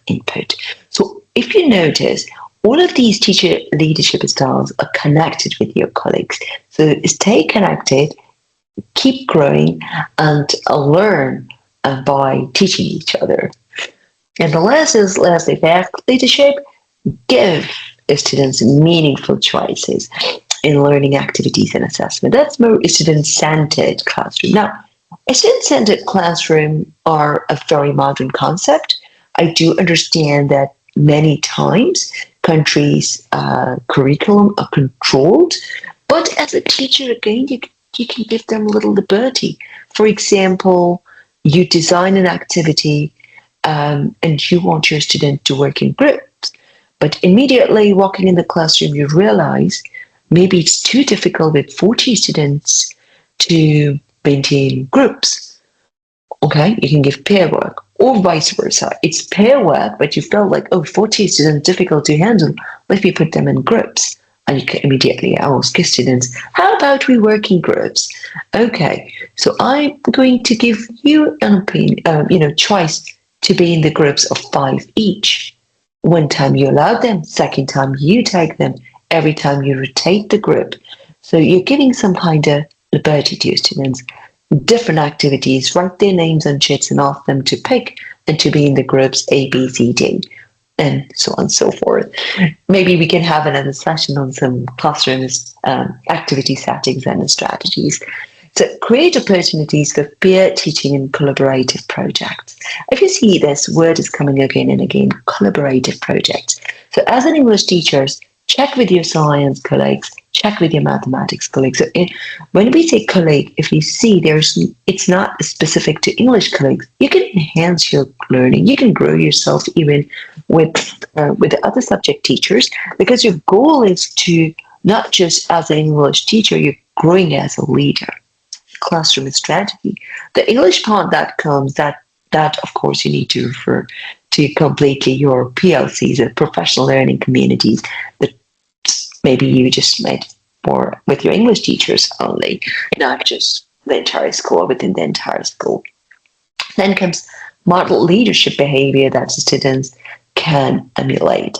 input. So if you notice, all of these teacher leadership styles are connected with your colleagues. So stay connected, keep growing, and learn by teaching each other. And the last is fact leadership. Give students meaningful choices in learning activities and assessment. That's more student-centered classroom. Now, a student-centered classroom are a very modern concept. I do understand that many times countries' curriculum are controlled, but as a teacher, again, you can give them a little liberty. For example, you design an activity and you want your student to work in groups, but immediately walking in the classroom, you realize maybe it's too difficult with 40 students to maintain groups. Okay, you can give pair work, or vice versa. It's pair work, but you felt like, oh, 40 students difficult to handle. Let me put them in groups. And you can immediately ask students, how about we work in groups? Okay, so I'm going to give you an opinion, choice to be in the groups of 5 each. One time you allow them, second time you take them, every time you rotate the group. So you're giving some kind of liberty to your students. Different activities, write their names on sheets and ask them to pick and to be in the groups A, B, C, D, and so on and so forth. Maybe we can have another session on some classroom activity settings and strategies. So create opportunities for peer teaching and collaborative projects. If you see this word is coming again and again, collaborative projects. So as an English teacher, check with your science colleagues, check with your mathematics colleagues. So when we say colleague, if you see it's not specific to English colleagues, you can enhance your learning. You can grow yourself even with the other subject teachers, because your goal is to not just as an English teacher, you're growing as a leader. Classroom strategy. The English part that comes, that of course you need to refer to completely your PLCs, the professional learning communities, that maybe you just made more with your English teachers only, not just the entire school or within the entire school. Then comes model leadership behavior that students can emulate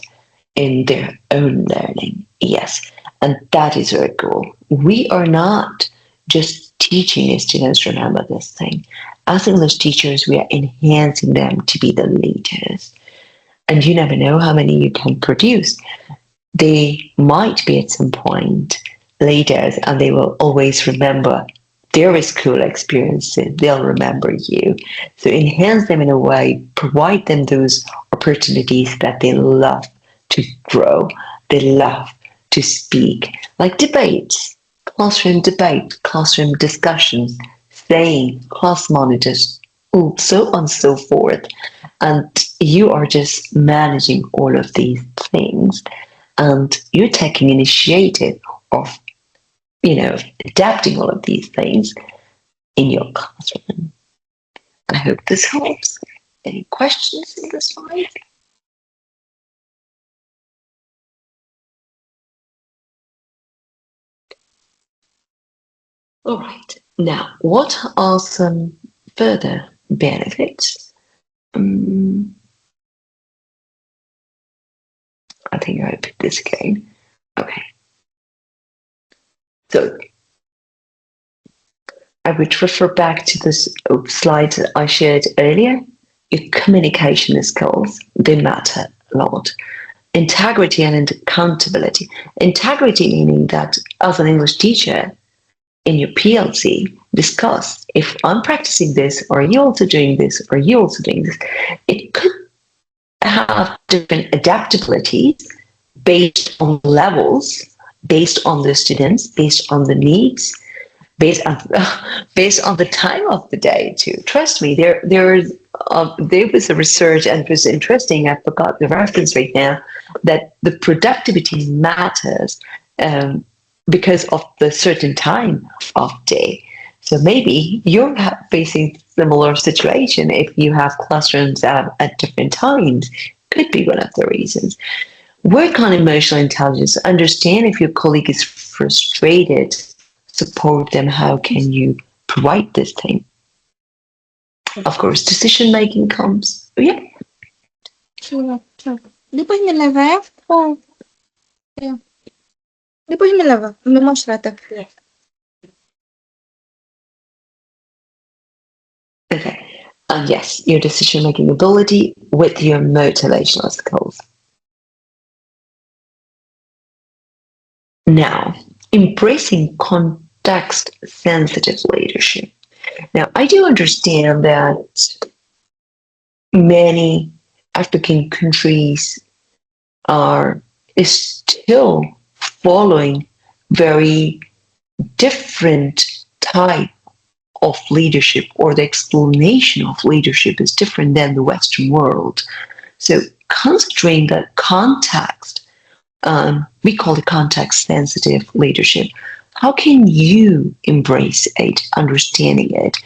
in their own learning. Yes, and that is our goal. We are not just teaching students, remember this thing. As English teachers, we are enhancing them to be the leaders. And you never know how many you can produce. They might be at some point leaders, and they will always remember their school experiences. They'll remember you. So enhance them in a way, provide them those opportunities that they love to grow, they love to speak, like debates, classroom debate, classroom discussions, saying, class monitors, so on and so forth. And you are just managing all of these things, and you're taking initiative of, adapting all of these things in your classroom. I hope this helps. Any questions in the slide? All right. Now, what are some further benefits? I think I put this again. Okay. So I would refer back to this slide that I shared earlier. Your communication skills, they matter a lot. Integrity and accountability. Integrity meaning that as an English teacher, in your PLC, discuss if I'm practicing this, are you also doing this, are you also doing this? It could have different adaptabilities based on levels, based on the students, based on the needs, based on the time of the day too. Trust me, there was a research, and it was interesting, I forgot the reference right now, that the productivity matters because of the certain time of day. So maybe you're facing similar situation if you have classrooms at different times. Could be one of the reasons. Work on emotional intelligence. Understand if your colleague is frustrated. Support them. How can you provide this thing? Of course, decision making comes. Yeah. Depois me leva, Depois me leva, me mostra até. Okay. And yes, your decision making ability with your motivational skills. Now, embracing context sensitive leadership. Now, I do understand that many African countries is still following very different type of leadership, or the explanation of leadership is different than the Western world. So considering that context, we call it context sensitive leadership. How can you embrace it, understanding it?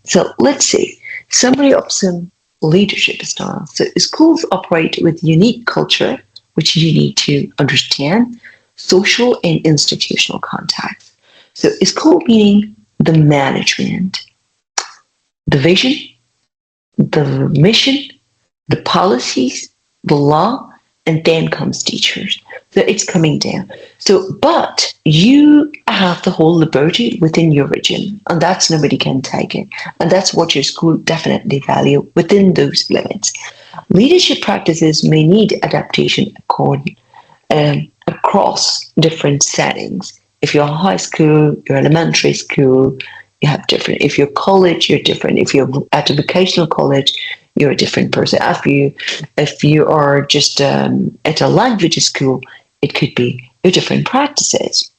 So let's see, summary of some leadership styles. So schools operate with unique culture, which you need to understand, social and institutional context. So school meaning the management, the vision, the mission, the policies, the law, and then comes teachers. So it's coming down. So, but you have the whole liberty within your region, and that's nobody can take it. And that's what your school definitely value within those limits. Leadership practices may need adaptation across different settings. If you're high school, your elementary school, you have different. If you're college, you're different. If you're at a vocational college, you're a different person. If you are just at a language school, it could be your different practices.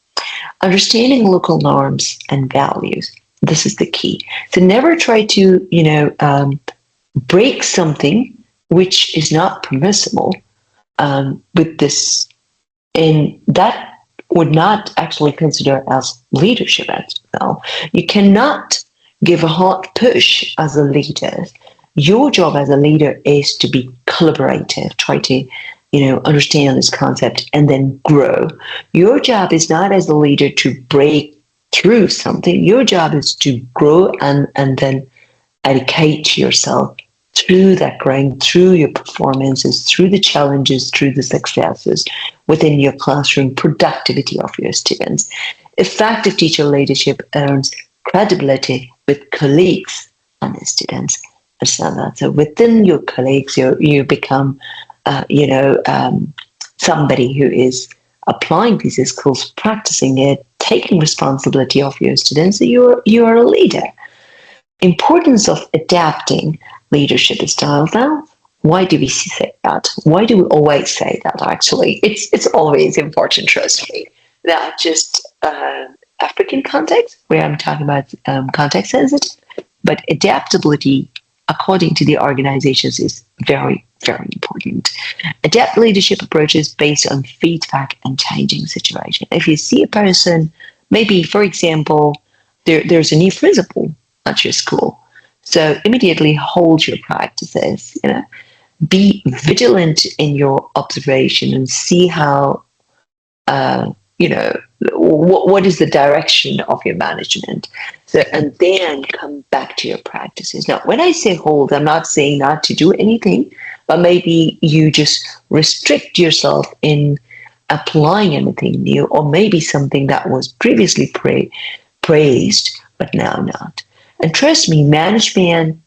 Understanding local norms and values. This is the key. So never try to, break something which is not permissible with this, and that would not actually consider as leadership as well. You cannot give a hard push as a leader. Your job as a leader is to be collaborative, try to, understand this concept and then grow. Your job is not as a leader to break through something. Your job is to grow and then educate yourself through that growing, through your performances, through the challenges, through the successes within your classroom, productivity of your students. Effective teacher leadership earns credibility with colleagues and students. Understand that. So within your colleagues, you become, somebody who is applying these skills, practicing it, taking responsibility of your students. So you are a leader. Importance of adapting leadership style. Now, why do we say that? Why do we always say that? Actually, it's always important. Trust me. Not just African context, where I'm talking about context sensitive, but adaptability, according to the organizations, is very, very important. Adapt leadership approaches based on feedback and changing situation. If you see a person, maybe, for example, there's a new principal at your school, so immediately hold your practices. Be vigilant in your observation and see how, what is the direction of your management. So, and then come back to your practices. Now, when I say hold, I'm not saying not to do anything, but maybe you just restrict yourself in applying anything new, or maybe something that was previously praised, but now not. And trust me, management,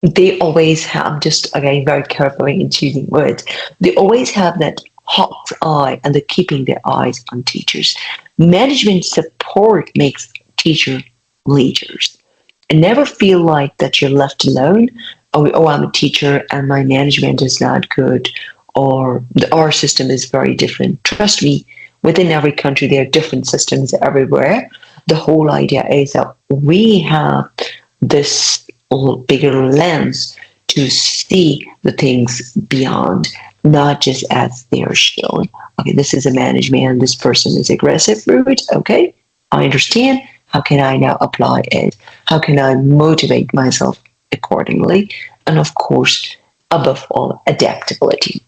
they always have, just again, very carefully in choosing words, they always have that hawk eye, and they're keeping their eyes on teachers. Management support makes teacher leaders. And never feel like that you're left alone. Oh, I'm a teacher and my management is not good, or our system is very different. Trust me, within every country, there are different systems everywhere. The whole idea is that we have this bigger lens to see the things beyond, not just as they are shown. Okay, this is a management, this person is aggressive, rude. Okay, I understand. How can I now apply it? How can I motivate myself accordingly? And of course, above all, adaptability.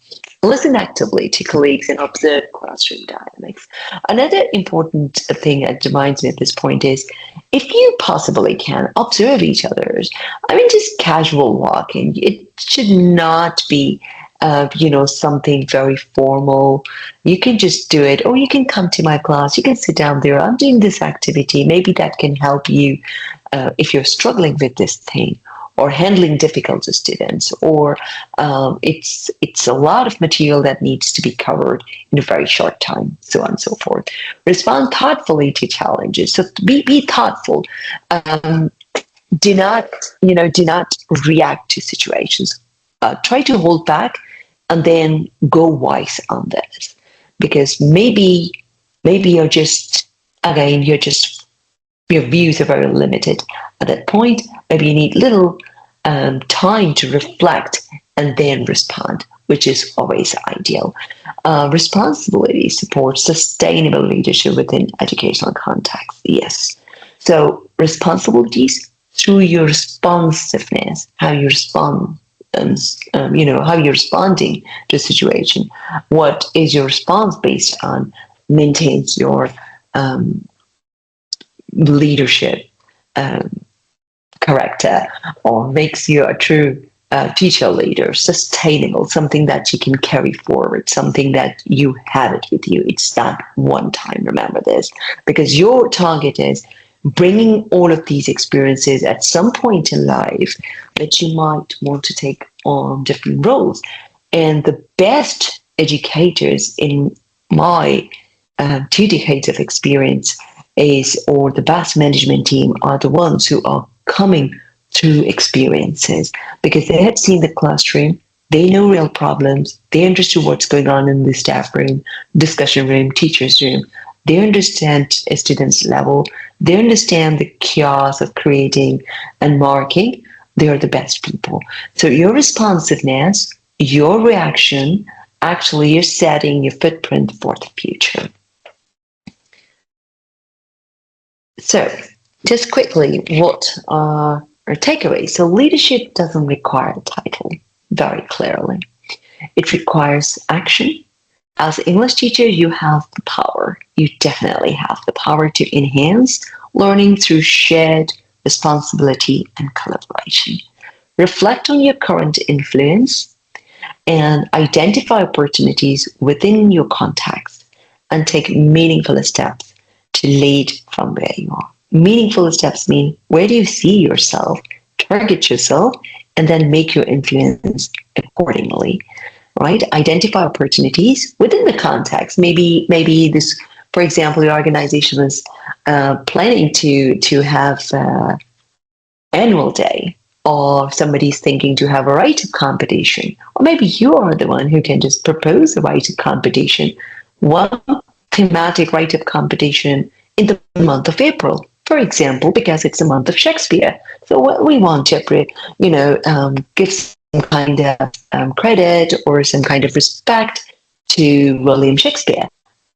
Listen actively to colleagues and observe classroom dynamics. Another important thing that reminds me at this point is, if you possibly can, observe each other's. I mean, just casual walking. It should not be, something very formal. You can just do it, or you can come to my class. You can sit down there. I'm doing this activity. Maybe that can help you if you're struggling with this thing, or handling difficult students, or it's a lot of material that needs to be covered in a very short time, so on and so forth. Respond thoughtfully to challenges. So be thoughtful. Do not react to situations. Try to hold back and then go wise on this, because maybe you're just, again, your views are very limited at that point. Maybe you need little time to reflect and then respond, which is always ideal. Responsibility supports sustainable leadership within educational context. Yes. So responsibilities through your responsiveness, how you respond, how you're responding to a situation. What is your response based on maintains your leadership character, or makes you a true teacher leader, sustainable, something that you can carry forward, something that you have it with you. It's not one time, remember this, because your target is bringing all of these experiences at some point in life that you might want to take on different roles. And the best educators in my 2 decades of experience or the best management team are the ones who are coming through experiences, because they had seen the classroom, they know real problems, they understood what's going on in the staff room, discussion room, teacher's room. They understand a student's level. They understand the chaos of creating and marking. They are the best people. So your responsiveness, your reaction, actually you're setting your footprint for the future. So just quickly, what are our takeaways? So leadership doesn't require a title, very clearly. It requires action. As an English teacher, you have the power. You definitely have the power to enhance learning through shared responsibility and collaboration. Reflect on your current influence and identify opportunities within your context, and take meaningful steps to lead from where you are. Meaningful steps mean, where do you see yourself? Target yourself, and then make your influence accordingly. Right? Identify opportunities within the context. Maybe this, for example, your organization is planning to have annual day, or somebody's thinking to have a write-up competition, or maybe you are the one who can just propose a write-up competition, one thematic write-up competition in the month of April, for example, because it's the month of Shakespeare. So what we want to, give some kind of credit or some kind of respect to William Shakespeare,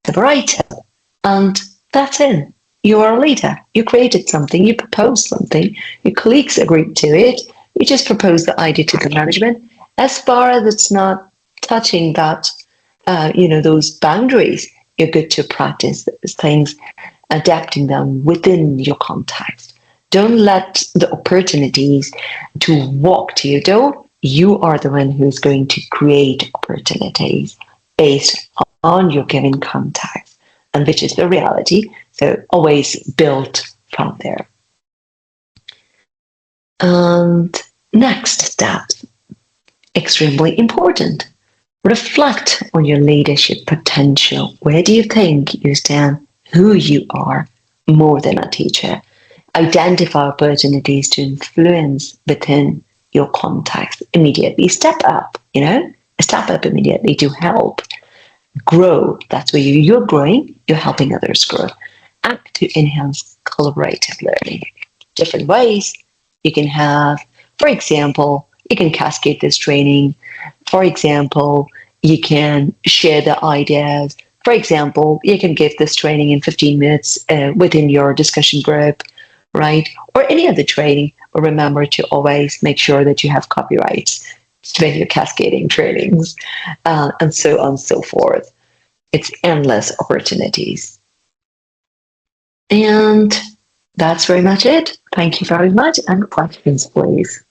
the writer, and that's it. You are a leader. You created something. You proposed something. Your colleagues agreed to it. You just proposed the idea to the management. As far as it's not touching that, those boundaries, you're good to practice those things, adapting them within your context. Don't let the opportunities to walk to your door. You are the one who's going to create opportunities based on your given context, and which is the reality. So always build from there. And next step, extremely important. Reflect on your leadership potential. Where do you think you stand? Who you are more than a teacher. Identify opportunities to influence within your context immediately. Step up immediately to help grow. That's where you're growing, you're helping others grow. Act to enhance collaborative learning. Different ways you can have, for example, you can cascade this training. For example, you can share the ideas. For example, you can give this training in 15 minutes within your discussion group, right? Or any other training. But remember to always make sure that you have copyrights when you're cascading trainings, and so on and so forth. It's endless opportunities. And that's very much it. Thank you very much. And questions, please.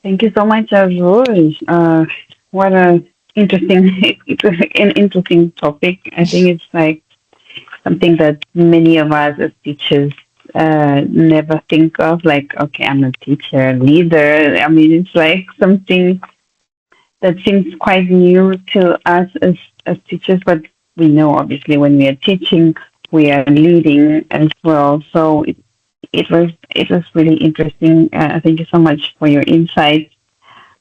Thank you so much, Arooj. What an interesting topic. I think it's like something that many of us as teachers never think of. Like, okay, I'm a teacher, leader. I mean, it's like something that seems quite new to us as teachers, but we know obviously when we are teaching, we are leading as well. So it was really interesting. Thank you so much for your insights.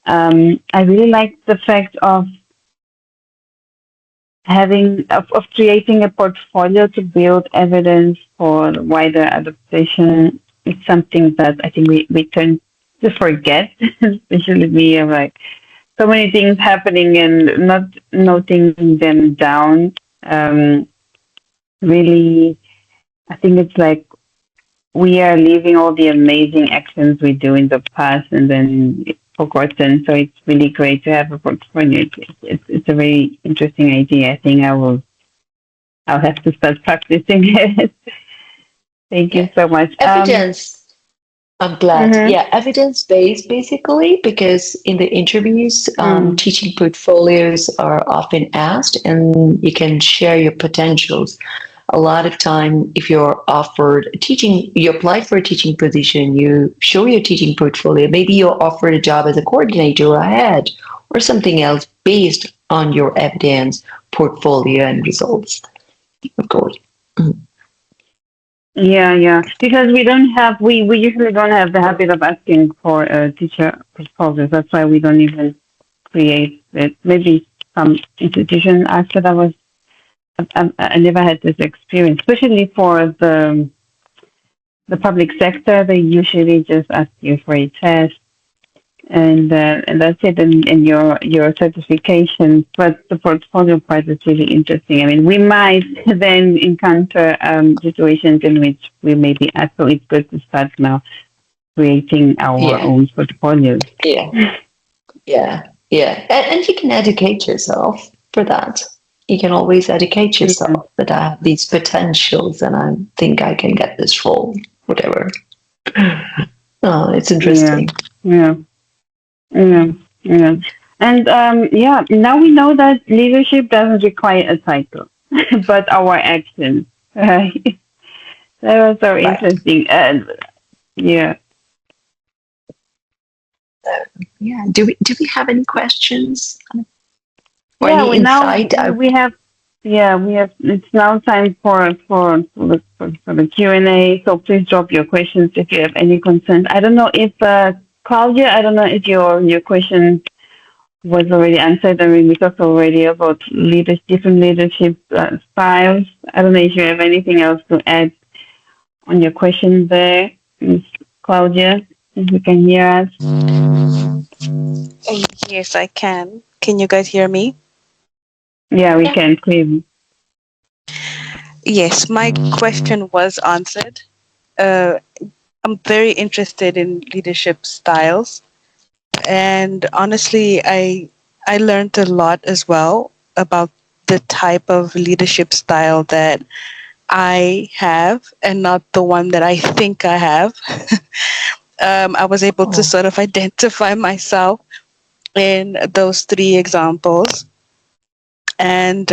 I really like the fact of of creating a portfolio to build evidence for wider adaptation. It's something that I think we tend to forget, especially me. I'm like so many things happening and not noting them down. Really, I think it's like we are leaving all the amazing actions we do in the past and then it's forgotten. So it's really great to have a portfolio. It's a very interesting idea. I think I'll have to start practicing it. Thank you Yeah. so much. Evidence. I'm glad. Mhm. Yeah, evidence-based basically, because in the interviews, Mm. teaching portfolios are often asked, and you can share your potentials. A lot of time, if you're offered teaching, you apply for a teaching position, you show your teaching portfolio. Maybe you're offered a job as a coordinator or a head or something else based on your evidence, portfolio, and results, of course. Mhm. Yeah. Because we usually don't have the habit of asking for teacher proposals. That's why we don't even create it. Maybe some institution after that was I never had this experience, especially for the public sector. They usually just ask you for a test, and that's it, and your certification. But the portfolio part is really interesting. I mean, we might then encounter situations in which we may be asked. So it's good to start now creating our Yeah, own portfolios. yeah. Yeah. And you can educate yourself for that. You can always educate Yeah, yourself that I have these potentials and I think I can get this role, whatever. Oh, it's yeah, interesting. yeah. Yeah, yeah. And yeah, now we know that leadership doesn't require a title, but our actions. Right? That was so Right. interesting. Yeah. Yeah. Do we have any questions or Yeah, any we now insight? we have yeah, we have it's now time for the Q&A. So please drop your questions if you have any concerns. I don't know if Claudia, I don't know if your question was already answered. I mean, we talked already about different leadership styles. I don't know if you have anything else to add on your question there, Ms. Claudia, if you can hear us. Yes, I can. Can you guys hear me? Yeah, we can clearly. Yes, my question was answered. Uh, I'm very interested in leadership styles, and honestly, I learned a lot as well about the type of leadership style that I have, and not the one that I think I have. I was able to Oh, sort of identify myself in those three examples, and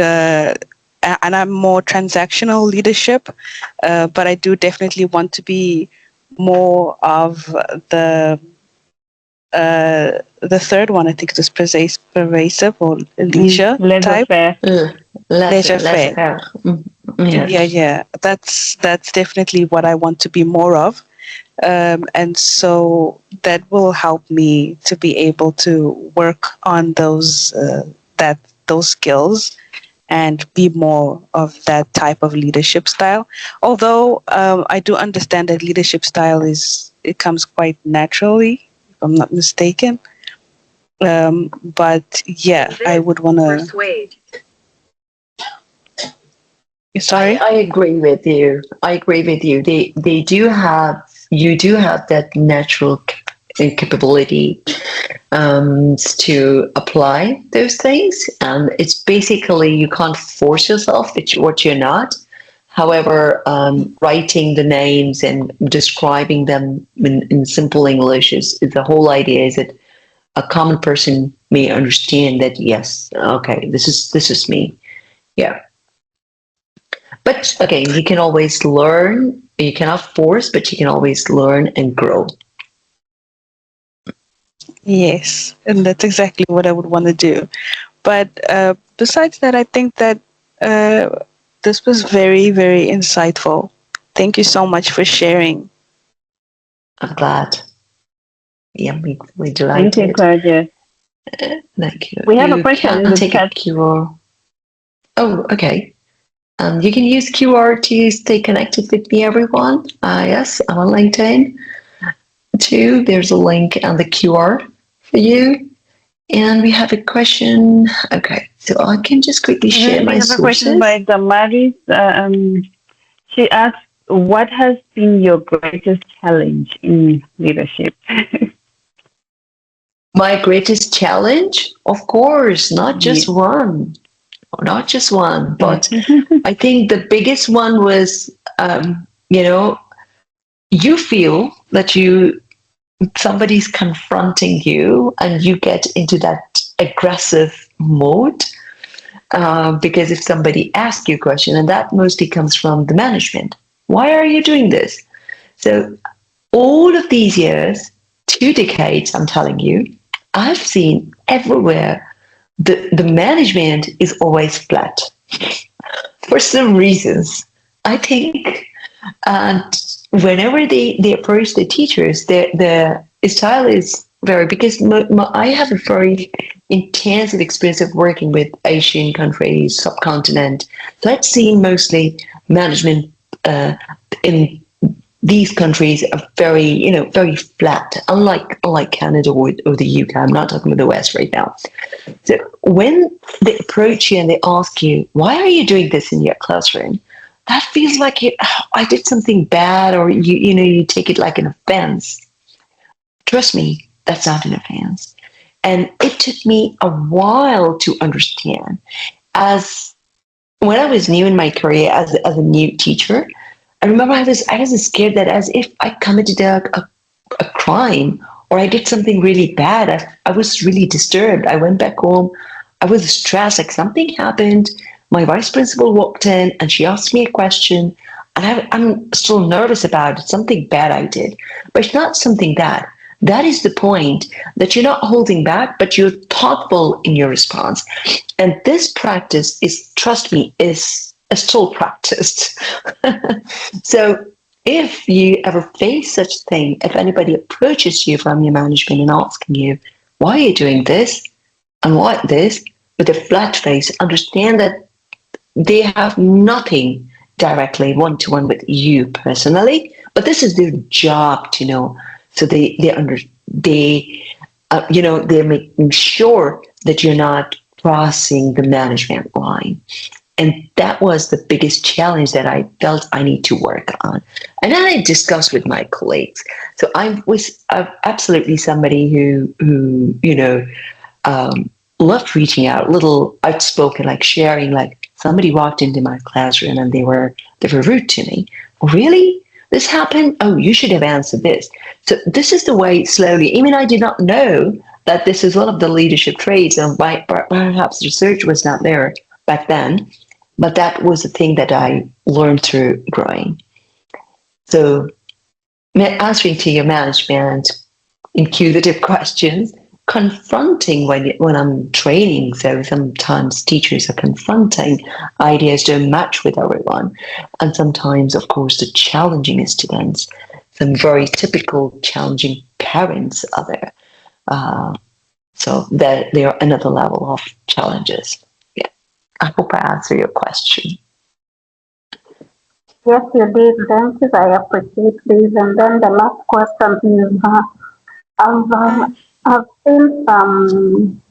I'm more transactional leadership, but I do definitely want to be more of the the third one. I think it was pervasive or leisure type, Laissez-faire. uh, leisure laissez faire. faire. Yeah. Yeah. That's definitely what I want to be more of. And so that will help me to be able to work on those skills and be more of that type of leadership style. Although I do understand that leadership style it comes quite naturally, if I'm not mistaken. But yeah, I would want to. Sorry. I agree with you. I agree with you. They do have you do have that natural capability to apply those things, and it's basically you can't force yourself that what you're not. However, writing the names and describing them in simple English is the whole idea. Is that a common person may understand that yes, okay, this is me. Yeah. But again, you can always learn. You cannot force, but you can always learn and grow. Yes, and that's exactly what I would want to do. But besides that, I think that this was very, very insightful. Thank you so much for sharing. I'm glad. Yeah, we're Thank you, delighted. Claudia. Thank you. We have a You question in can the take a chat. QR. Oh, okay. You can use QR to stay connected with me, everyone. Yes, I'm on LinkedIn too. There's a link and the QR for you. And we have a question. Okay, so I can just quickly share We my have a question sources. by Damaris. She asks, what has been your greatest challenge in leadership? My greatest challenge, of course, not just one, not just one, but I think the biggest one was, you feel that somebody's confronting you and you get into that aggressive mode. Because if somebody asks you a question, and that mostly comes from the management, why are you doing this? So all of these years, 2 decades, I'm telling you, I've seen everywhere the management is always flat for some reasons. I think, and whenever they approach the teachers, the style is very, because I have a very intensive experience of working with Asian countries, subcontinent. So I've seen mostly management in these countries are very, very flat, unlike Canada or the UK. I'm not talking about the West right now. So when they approach you and they ask you, why are you doing this in your classroom? That feels like I did something bad, or you take it like an offense. Trust me, that's not an offense. And it took me a while to understand. As when I was new in my career as a new teacher, I remember I was scared that as if I committed a crime or I did something really bad. I was really disturbed. I went back home. I was stressed, like something happened. My vice principal walked in and she asked me a question, and I'm still nervous about it, something bad I did. But it's not something bad. That is the point, that you're not holding back, but you're thoughtful in your response. And this practice is, trust me, is still practiced. So if you ever face such thing, if anybody approaches you from your management and asking you, why are you doing this and what this, with a flat face, understand that they have nothing directly one-to-one with you personally, but this is their job to know. So they're making sure that you're not crossing the management line. And that was the biggest challenge that I felt I need to work on. And then I discussed with my colleagues. So I'm absolutely somebody who loved reaching out, little outspoken, like sharing, like somebody walked into my classroom and they were rude to me. Really? This happened? Oh, you should have answered this. So this is the way slowly, I mean, I did not know that this is one of the leadership traits, and perhaps research was not there back then, but that was the thing that I learned through growing. So answering to your management, inquisitive questions, confronting when I'm training. So sometimes teachers are confronting, ideas don't match with everyone. And sometimes, of course, the challenging students, some very typical challenging parents are there. So that they are another level of challenges. Yeah, I hope I answer your question. Yes, you did. Thank you. I appreciate this. And then the last question is, I've seen some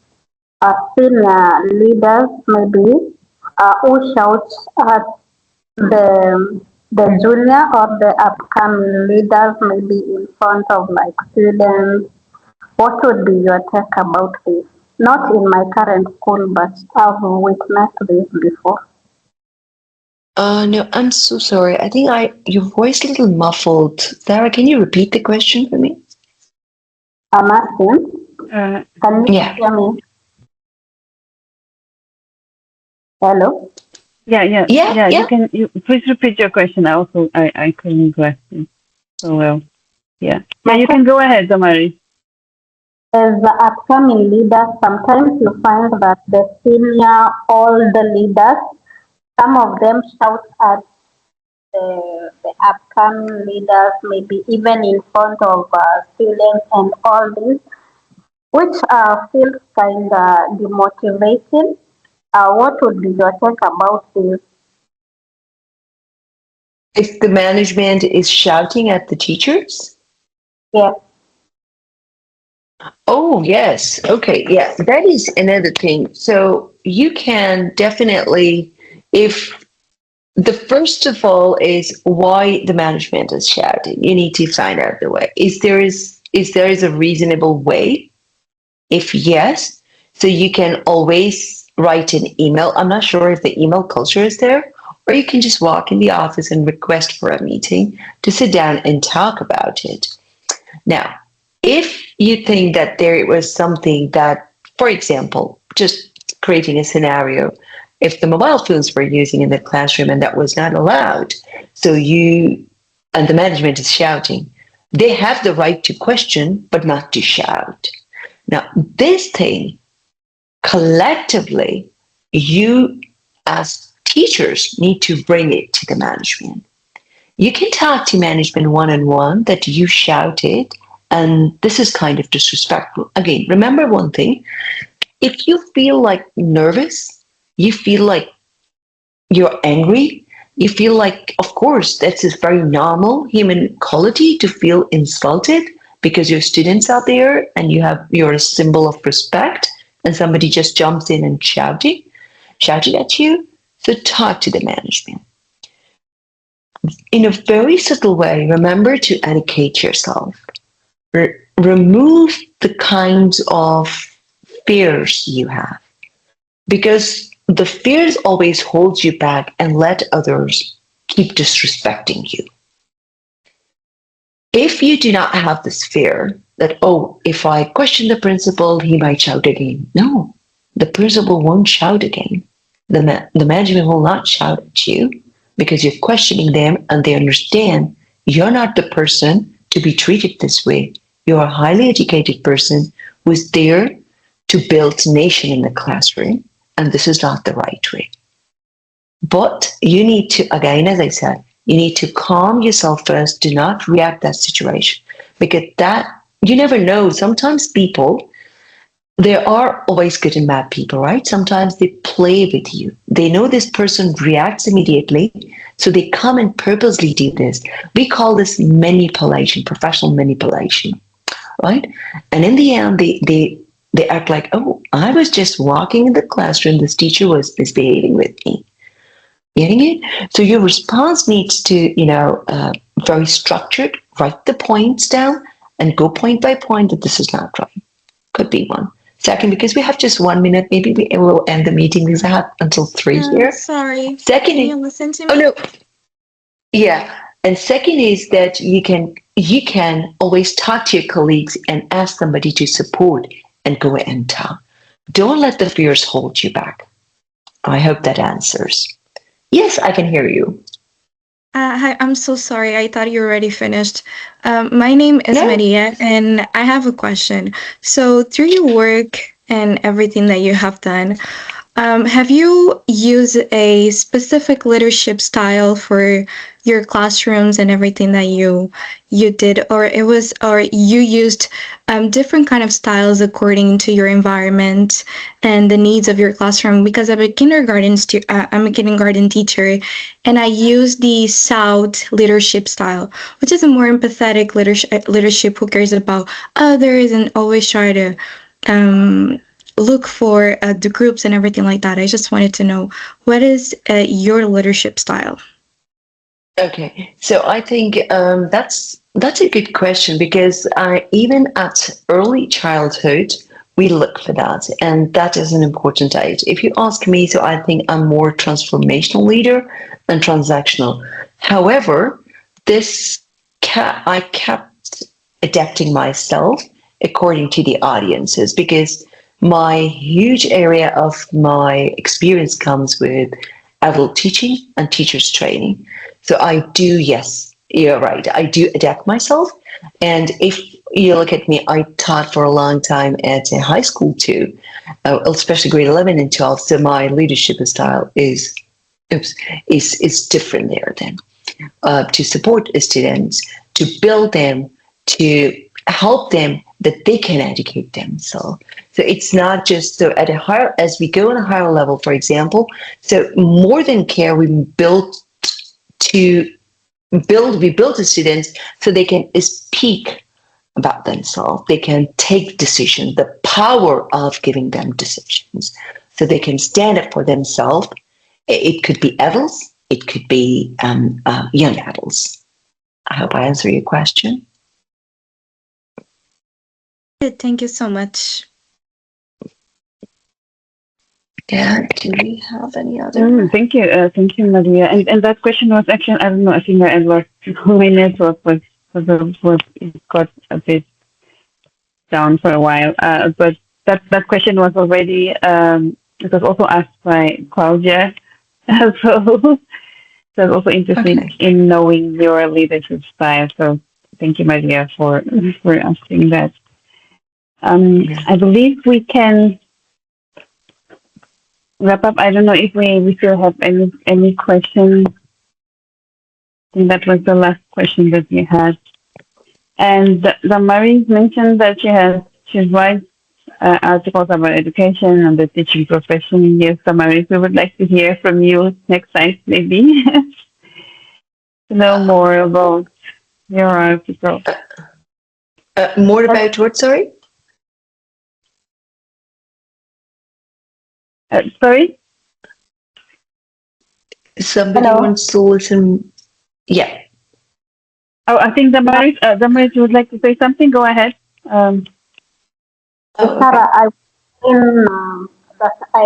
senior leaders maybe who shout at the junior or the upcoming leaders maybe in front of like students. What would be your take about this? Not in my current school, but I've witnessed this before. No, I'm so sorry. I think your voice a little muffled. Sarah, can you repeat the question for me? I'm asking, can you Yeah. hear me? Hello? Yeah. You can. Please repeat your question. I couldn't grasp it so well. Yeah. You can go ahead, Damari. As the upcoming leaders, sometimes you find that the senior, all the leaders, some of them shout at the upcoming leaders, maybe even in front of students and all this, which feels kind of demotivating. What would be your take about this? If the management is shouting at the teachers? Yes. Oh, yes. Okay. Yeah, that is another thing. So you can definitely, if the first of all is why the management is shouting, you need to find out the way. Is there is a reasonable way? If yes, so you can always write an email. I'm not sure if the email culture is there, or you can just walk in the office and request for a meeting to sit down and talk about it. Now, if you think that there was something that, for example, just creating a scenario, if the mobile phones were using in the classroom and that was not allowed, so you and the management is shouting, they have the right to question, but not to shout. Now, this thing collectively, you as teachers need to bring it to the management. You can talk to management one on one that you shouted and this is kind of disrespectful. Again, remember one thing, if you feel like nervous, you feel like you're angry, you feel like, of course, that's a very normal human quality to feel insulted because your students out there and you're a symbol of respect and somebody just jumps in and shouted at you. So talk to the management. In a very subtle way, remember to educate yourself. Remove the kinds of fears you have because the fears always hold you back and let others keep disrespecting you. If you do not have this fear that, oh, if I question the principal, he might shout again. No, the principal won't shout again. The management will not shout at you because you're questioning them and they understand you're not the person to be treated this way. You're a highly educated person who is there to build nation in the classroom, and this is not the right way. But you need to, again, as I said, you need to calm yourself first. Do not react to that situation because that you never know. Sometimes people, there are always good and bad people, right? Sometimes they play with you. They know this person reacts immediately, so they come and purposely do this. We call this manipulation, professional manipulation, right? And in the end, they act like, oh, I was just walking in the classroom. This teacher was misbehaving with me. Getting it? So your response needs to, very structured, write the points down and go point by point that this is not right. Could be one. Second, because we have just 1 minute, maybe we will end the meeting because I have until 3 here. Sorry. Second, Can you listen to me? oh no, yeah. And second is that you can always talk to your colleagues and ask somebody to support and go and talk. Don't let the fears hold you back. I hope that answers. Yes, I can hear you. Hi, I'm so sorry. I thought you already finished. My name is No. Maria, and I have a question. So, through your work and everything that you have done, have you used a specific leadership style for your classrooms and everything that you did, or you used different kind of styles according to your environment and the needs of your classroom? Because I'm a kindergarten teacher, and I use the South leadership style, which is a more empathetic leadership who cares about others and always try to look for the groups and everything like that. I just wanted to know, what is your leadership style? Okay, so I think that's a good question because even at early childhood we look for that, and that is an important age. If you ask me, so I think I'm more transformational leader than transactional. However, I kept adapting myself according to the audiences because my huge area of my experience comes with adult teaching and teachers training. So I do, yes, you're right. I do adapt myself. And if you look at me, I taught for a long time at a high school too, especially grade 11 and 12. So my leadership style is different there then. to support students, to build them, to help them that they can educate themselves. So it's not just so at a higher, as we go on a higher level, for example, so more than care, we build the students so they can speak about themselves. They can take decisions, the power of giving them decisions, so they can stand up for themselves. It could be adults, it could be young adults. I hope I answer your question. Thank you so much. Yeah, do we have any other? Thank you, Maria. And that question was actually, I don't know, I think I lost my network was it got a bit down for a while. But that question was already it was also asked by Claudia. So that's also interesting in knowing your leadership style. So thank you, Maria, for asking that. I believe we can wrap up. I don't know if we still have any questions. I think that was the last question that we had. And the Marie mentioned that she writes articles about education and the teaching profession. Yes, Marie, we would like to hear from you next time, maybe, to know more about your article. More about what, sorry? Sorry? Somebody wants to listen. Yeah. Oh, I think Damaris, you would like to say something? Go ahead. Sarah, I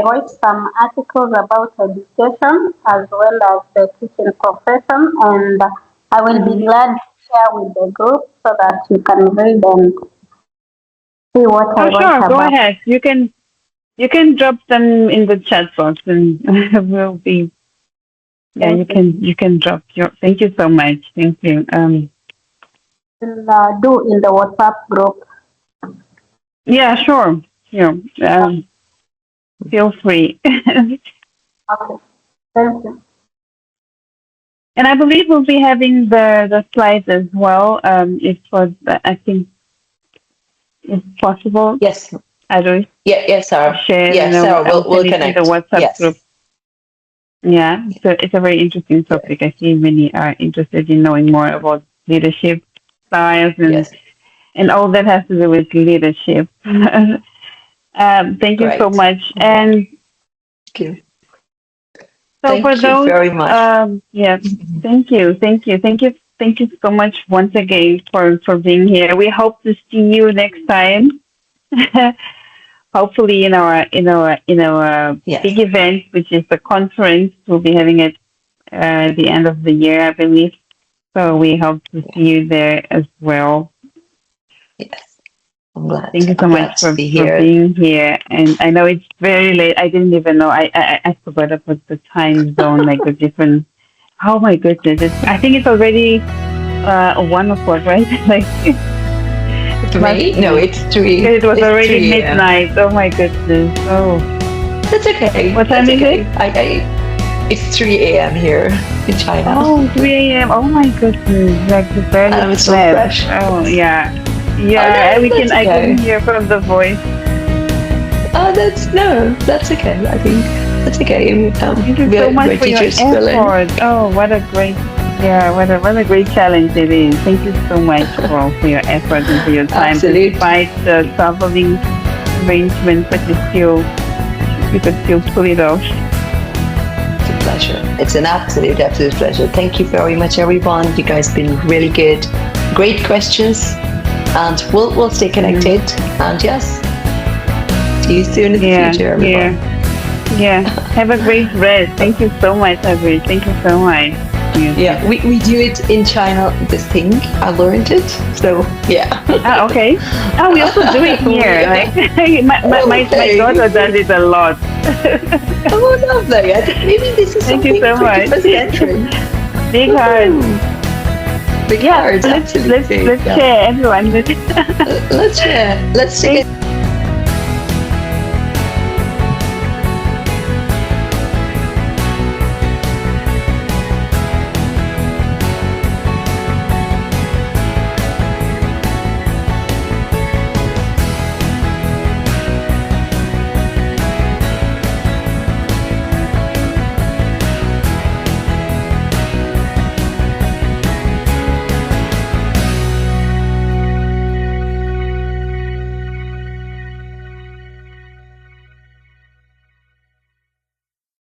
wrote some articles about education as well as the teaching profession, and I will be glad to share with the group so that you can read and see what I wrote Sure. about. Go ahead. You can drop them in the chat box, and we'll be. Yeah, you can drop your. Thank you so much. Thank you. Will do in the WhatsApp group. Yeah, sure. Feel free. Okay. Thank you. And I believe we'll be having the slides as well. If I think if possible. Yes. Arooj. Yeah, Sarah. Share. Sarah, we'll connect. The WhatsApp group. Yeah, so it's a very interesting topic. I see many are interested in knowing more about leadership styles and all that has to do with leadership. Thank you so much. And thank you. so for those, very much. Thank you so much once again for being here. We hope to see you next time. Hopefully in our big event, which is the conference. We'll be having it at the end of the year, I believe. So we hope to see you there as well. Yes, I'm glad. Thank you so much for being here. And I know it's very late. I didn't even know. I forgot about the time zone, like the different. Oh my goodness! I think it's already 1 o'clock, right? Like. 3? No, it's 3. It was already midnight. Oh my goodness. Oh. That's okay. What time is it? It's 3 a.m. here in China. Oh, 3 a.m. Oh my goodness. Like the very it's so fresh. Oh yeah. Yeah, I can hear from the voice. Oh, that's okay. I think that's okay. Thank you so much for your effort. Oh, what a great challenge it is. Thank you so much for your effort and for your time. Absolutely. Despite the traveling arrangements, but you could still pull it off. It's a pleasure. It's an absolute pleasure. Thank you very much, everyone. You guys have been really good. Great questions. And we'll stay connected. And yes, see you soon in the future, everyone. Yeah. Have a great rest. Thank you so much, Arooj. Thank you so much. Yeah, we do it in China, this thing. I learned it. So, yeah. Okay. Oh, we also do it here. Like, my daughter does it a lot. Oh, lovely. I think maybe this is Thank something you so much. Big hearts. Big hearts, let's absolutely. share, everyone. Let's share. Let's share.